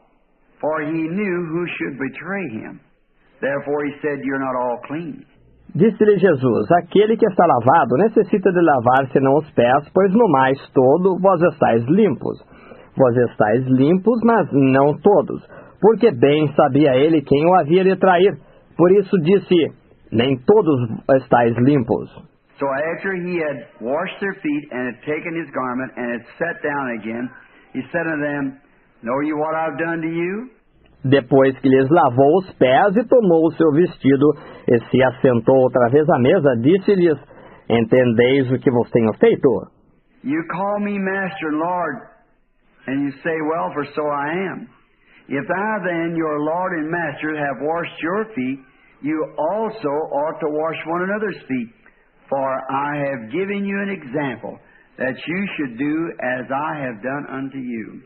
[SPEAKER 2] For he knew who should betray him. Therefore he said, You're not all clean.
[SPEAKER 1] Disse-lhe Jesus, Aquele que está lavado necessita de lavar senão os pés, pois no mais todo vós estáis limpos. Vós estáis limpos, mas não todos, porque bem sabia ele quem o havia de trair. Por isso disse, nem todos estáis limpos.
[SPEAKER 2] So after he had washed their feet, and had taken his garment, and had sat down again, he said unto them, Know ye what I've done to you?
[SPEAKER 1] Depois que lhes lavou os pés e tomou o seu vestido, e se assentou outra vez à mesa, disse-lhes, Entendeis o que vos tenho feito?
[SPEAKER 2] You call me Master and Lord, and you say, Well, for so I am. If I then, your Lord and Master, have washed your feet, you also ought to wash one another's feet. For I have given you an example, that you should do as I have done unto you.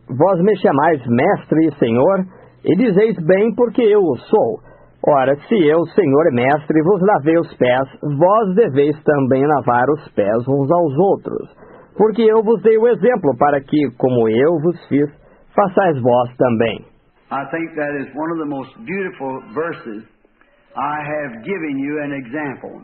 [SPEAKER 1] Vós me chamais Mestre e Senhor, e dizeis bem porque eu o sou. Ora, se eu, Senhor e Mestre, vos lavei os pés, vós deveis também lavar os pés uns aos outros. Porque eu vos dei o exemplo, para que, como eu vos fiz, façais vós também.
[SPEAKER 2] I think that is one of the most beautiful verses. I have given you an example,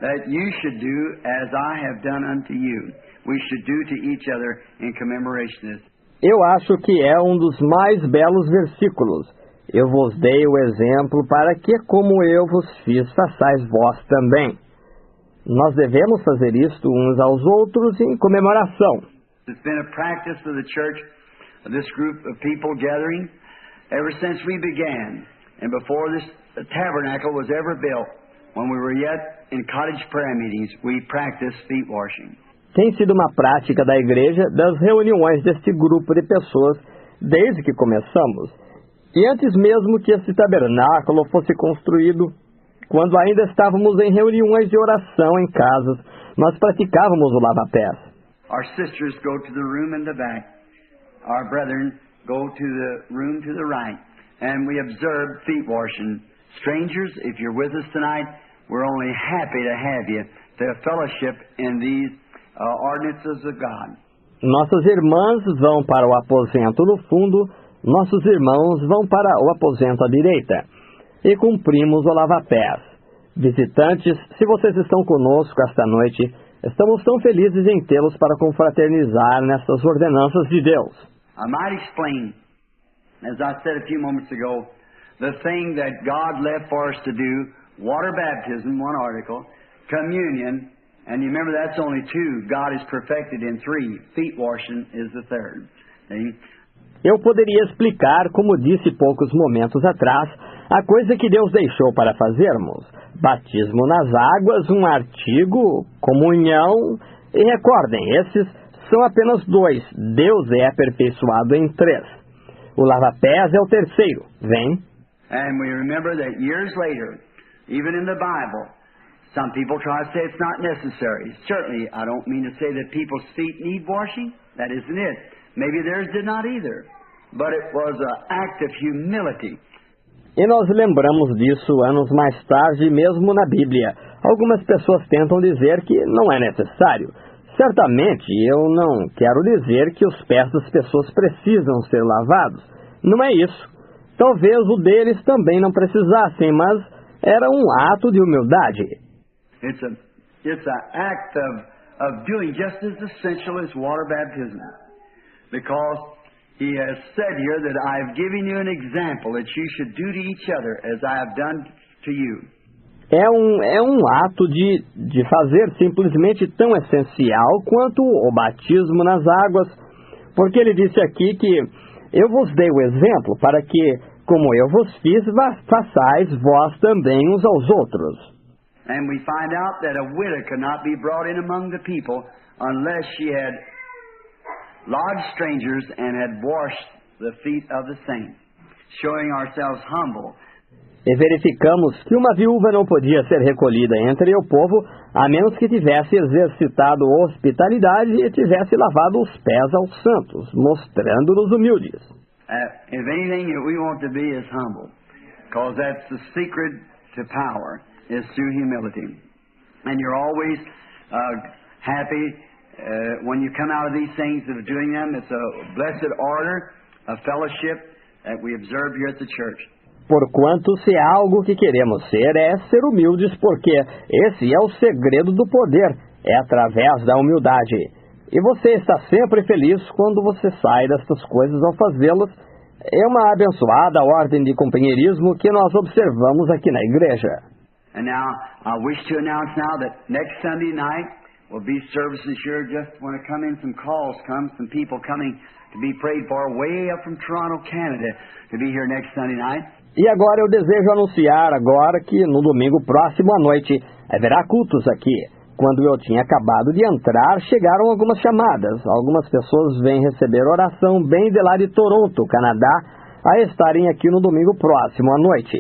[SPEAKER 2] that you should do as I have done unto you. We should do to each other in commemoration of this.
[SPEAKER 1] Eu acho que é um dos mais belos versículos. Eu vos dei o exemplo para que, como eu vos fiz, façais vós também. Nós devemos fazer isto uns aos outros em comemoração.
[SPEAKER 2] It's been a practice of the church, of this group of people gathering, ever since we began, and before this tabernacle was ever built. When we were yet in cottage prayer meetings, we practiced feet washing.
[SPEAKER 1] Tem sido uma prática da igreja das reuniões deste grupo de pessoas desde que começamos. E antes mesmo que esse tabernáculo fosse construído, quando ainda estávamos em reuniões de oração em casas, nós praticávamos o lava-pés.
[SPEAKER 2] Our sisters go to the room in the back. Our brethren go to the room to the right. And we observe feet washing. Strangers, if you're with us tonight, we're only happy to have you to fellowship in these ordinances of God.
[SPEAKER 1] Nossas irmãs vão para o aposento no fundo, nossos irmãos vão para o aposento à direita. E cumprimos o lava-pés. Visitantes, se vocês estão conosco esta noite, estamos tão felizes em tê-los para confraternizar nessas ordenanças de Deus.
[SPEAKER 2] I might explain, as I said a few moments ago, the thing that God left for us to do, water baptism, one article, communion, and you remember that's only two. God is perfected in three. Feet washing is the third. See?
[SPEAKER 1] Eu poderia explicar, como disse poucos momentos atrás, a coisa que Deus deixou para fazermos: batismo nas águas, um artigo, comunhão, e recordem, esses são apenas 2, Deus é aperfeiçoado em 3. O lava-pés é o terceiro, vem.
[SPEAKER 2] And we remember that years later, even in the Bible, some people try to say it's not necessary. Certainly, I don't mean to say that people's feet need washing. That isn't it. Maybe theirs did not either. But it was an act of humility.
[SPEAKER 1] E nós lembramos disso anos mais tarde, mesmo na Bíblia. Algumas pessoas tentam dizer que não é necessário. Certamente, eu não quero dizer que os pés das pessoas precisam ser lavados. Não é isso. Talvez o deles também não precisassem, mas era um ato de humildade.
[SPEAKER 2] It's an act of doing just as essential as water baptism. Because He has said here that I have given you an example that you should do to each other as I have done to you.
[SPEAKER 1] É um ato de fazer simplesmente tão essencial quanto o batismo nas águas, porque ele disse aqui que eu vos dei o exemplo para que, como eu vos fiz, façais vós também uns aos outros.
[SPEAKER 2] And we find out that a widow could not be brought in among the people unless she had lodged strangers and had washed the feet of the saints, showing ourselves humble.
[SPEAKER 1] E verificamos que uma viúva não podia ser recolhida entre o povo a menos que tivesse exercitado hospitalidade e tivesse lavado os pés aos santos, mostrando-nos humildes.
[SPEAKER 2] If anything that we want to be is humble, because that's the secret to power, is through humility. And you're always happy when you come out of these things of doing them. It's a blessed order of fellowship that we observe here at the church.
[SPEAKER 1] Porquanto, se há algo que queremos ser, é ser humildes, porque esse é o segredo do poder, é através da humildade. E você está sempre feliz quando você sai destas coisas ao fazê-las. É uma abençoada ordem de companheirismo que nós observamos aqui na igreja.
[SPEAKER 2] And now, I wish to announce now that next Sunday night will be services here. Just want to come in, some calls come, some people coming to be prayed for way up from Toronto, Canada, to be here next Sunday night.
[SPEAKER 1] E agora eu desejo anunciar agora que no domingo próximo à noite haverá cultos aqui. Quando eu tinha acabado de entrar, chegaram algumas chamadas. Algumas pessoas vêm receber oração bem de lá de Toronto, Canadá, a estarem aqui no domingo próximo à noite.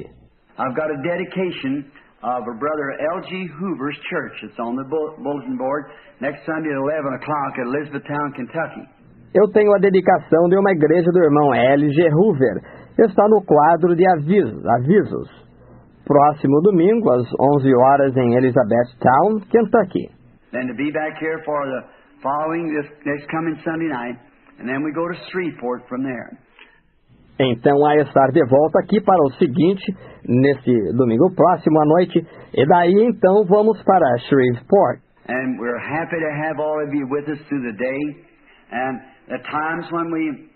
[SPEAKER 2] I've got a dedication of a brother L.G. Hoover's church. It's on the bulletin board next Sunday at 11 o'clock at Elizabethtown, Kentucky. Eu tenho a dedicação de uma igreja do irmão L.G. Hoover. Está no quadro de avisos. Próximo domingo, às 11 horas, em Elizabethtown, Kentucky. Then to be back here for the following, this next coming Sunday night, and then we go to Shreveport from there.
[SPEAKER 1] Então, a estar de volta aqui para o seguinte, nesse domingo próximo à noite, e daí, então, vamos para Shreveport.
[SPEAKER 2] And we're happy to have all of you with us through the day, and at times when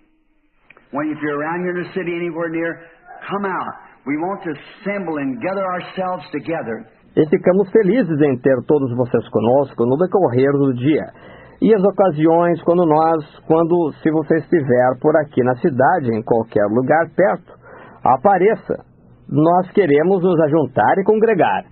[SPEAKER 2] if you're around here in the city anywhere near, come out. We want to assemble and gather ourselves together.
[SPEAKER 1] E ficamos felizes em ter todos vocês conosco no decorrer do dia. E as ocasiões se você estiver por aqui na cidade, em qualquer lugar perto, apareça. Nós queremos nos ajuntar e congregar.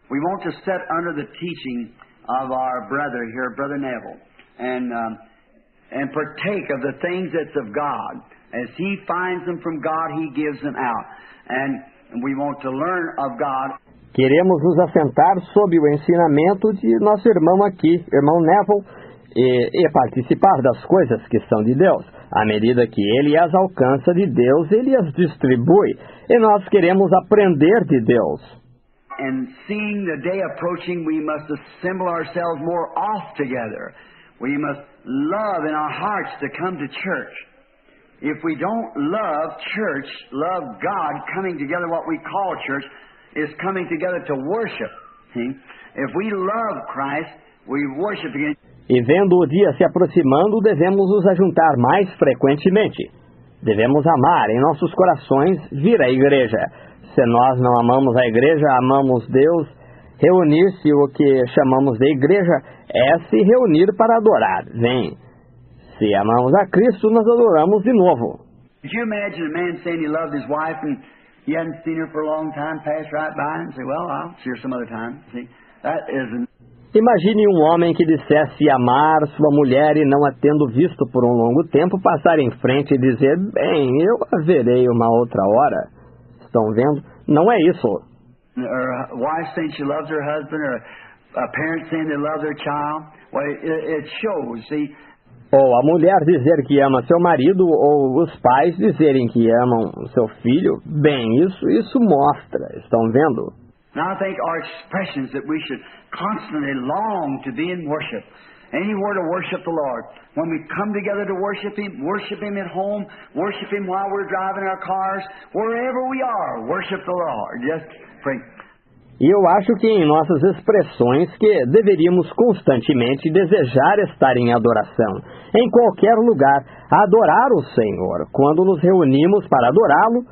[SPEAKER 2] We want to sit under the teaching of our brother here, Brother Neville, and partake of the things that's of God. As he finds them from God, he gives them out. And we want to learn of God.
[SPEAKER 1] Queremos nos assentar sob o ensinamento de nosso irmão aqui, irmão Neville, e participar das coisas que são de Deus. À medida que ele as alcança de Deus, ele as distribui. E nós queremos aprender de Deus.
[SPEAKER 2] And seeing the day approaching, we must assemble ourselves more oft together. We must love in our hearts to come to church. If we don't love church, love God, coming together, what we call church, is coming together to worship. See? If we love Christ, we worship again.
[SPEAKER 1] E vendo o dia se aproximando, devemos nos ajuntar mais frequentemente. Devemos amar em nossos corações vir à igreja. Se nós não amamos a igreja, amamos Deus. Reunir-se, o que chamamos de igreja, é se reunir para adorar. Vem. Se amamos a Cristo, nós adoramos de novo.
[SPEAKER 2] Could you imagine a man saying he loved his wife and you hadn't seen her for a long time, pass right by and say, well, I'll see her some other time. See, that isn't.
[SPEAKER 1] Imagine um homem que dissesse amar sua mulher e não a tendo visto por um longo tempo passar em frente e dizer, bem, eu a verei uma outra hora. Estão vendo? Não é isso.
[SPEAKER 2] Or a wife saying she loves her husband, or a parent saying they love their child. Well, it shows, see.
[SPEAKER 1] Ou a mulher dizer que ama seu marido, ou os pais dizerem que amam seu filho. Bem, isso mostra. Estão vendo?
[SPEAKER 2] Now I think our expressions that we should constantly long to be in worship. Anywhere to worship the Lord. When we come together to worship Him at home, worship Him while we're driving our cars, wherever we are, worship the Lord. Just pray.
[SPEAKER 1] E eu acho que em nossas expressões que deveríamos constantemente desejar estar em adoração, em qualquer lugar, adorar o Senhor. Quando nos reunimos para adorá-lo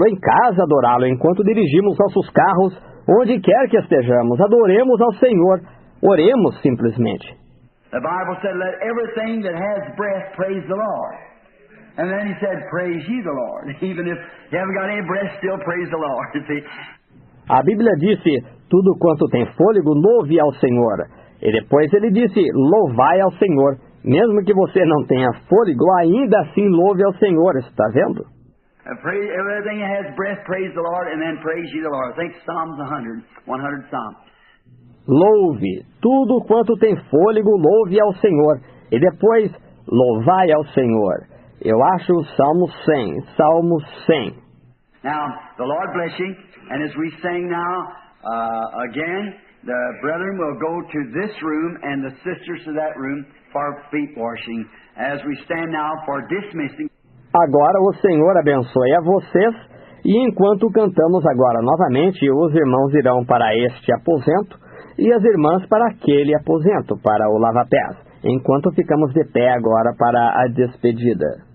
[SPEAKER 1] em casa, adorá-lo enquanto dirigimos nossos carros, onde quer que estejamos, adoremos ao Senhor, oremos simplesmente.
[SPEAKER 2] The Bible said, let everything that has breath praise the Lord. And then He said, praise ye the Lord. Even if you haven't got any breath, still praise the Lord. See?
[SPEAKER 1] A Bíblia disse, tudo quanto tem fôlego, louve ao Senhor. E depois ele disse, louvai ao Senhor. Mesmo que você não tenha fôlego, ainda assim louve ao Senhor. Está vendo?
[SPEAKER 2] Everything that has breath, praise the Lord, and then praise ye the Lord. I think Psalms 100 Psalm.
[SPEAKER 1] Louve, tudo quanto tem fôlego, louve ao Senhor. E depois, louvai ao Senhor. Eu acho o Salmo 100.
[SPEAKER 2] Now, the Lord bless you. And as we sing now, again, the brethren will go to this room and the sisters to that room for feet washing. As we stand now for dismissing.
[SPEAKER 1] Agora o Senhor abençoe a vocês. E enquanto cantamos agora novamente, os irmãos irão para este aposento e as irmãs para aquele aposento, para o lava-pés. Enquanto ficamos de pé agora para a despedida.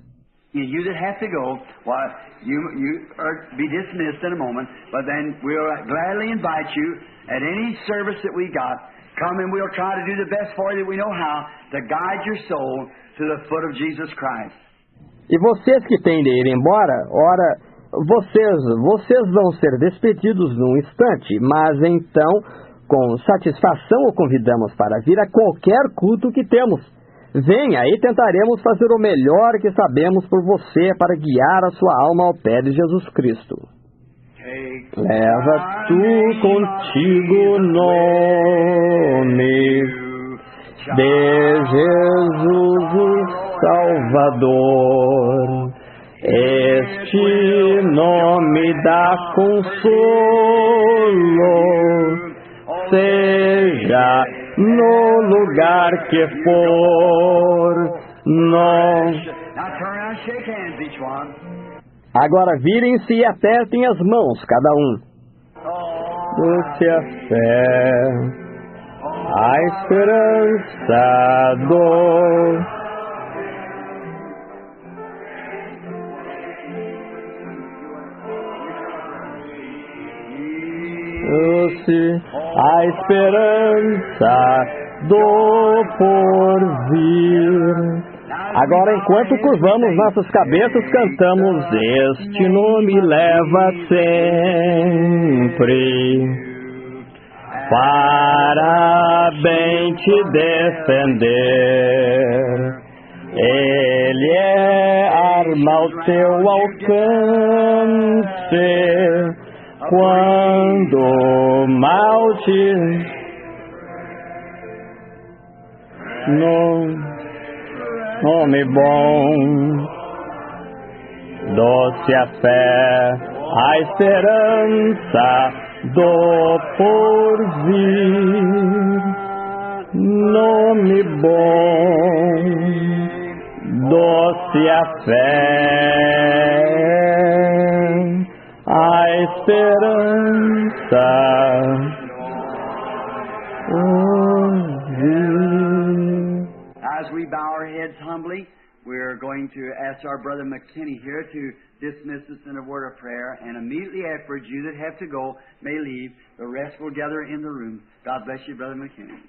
[SPEAKER 2] You that have to go, well, you are be dismissed in a moment, but then we'll gladly invite you at any service that we got. Come and we'll try to do the best for you that we know how to guide your soul to the foot of Jesus Christ.
[SPEAKER 1] E vocês que têm de ir embora, ora, vocês vão ser despedidos num instante, mas então, com satisfação o convidamos para vir a qualquer culto que temos. Venha e tentaremos fazer o melhor que sabemos por você para guiar a sua alma ao pé de Jesus Cristo. Leva tu contigo o nome de Jesus o Salvador. Este nome dá consolo, seja no lugar que for, Agora virem-se e apertem as mãos, cada um. Doce a fé, a esperança, a dor. Doce a esperança do porvir. Agora, enquanto curvamos nossas cabeças, cantamos: este nome leva sempre para bem te defender. Ele é arma ao teu alcance quando o mal te... Nome bom, doce a fé, a esperança do porvir. Nome bom, doce a fé, a esperança.
[SPEAKER 2] As we bow our heads humbly, we're going to ask our brother McKinney here to dismiss us in a word of prayer, and immediately afterwards, you that have to go may leave. The rest will gather in the room. God bless you, Brother McKinney.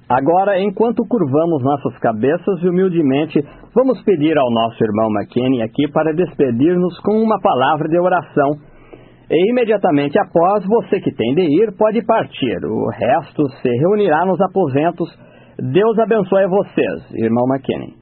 [SPEAKER 1] Agora, enquanto curvamos nossas cabeças humildemente, vamos pedir ao nosso irmão McKinney aqui para despedir-nos com uma palavra de oração. E imediatamente após, você que tem de ir pode partir. O resto se reunirá nos aposentos. Deus abençoe vocês, irmão McKinney.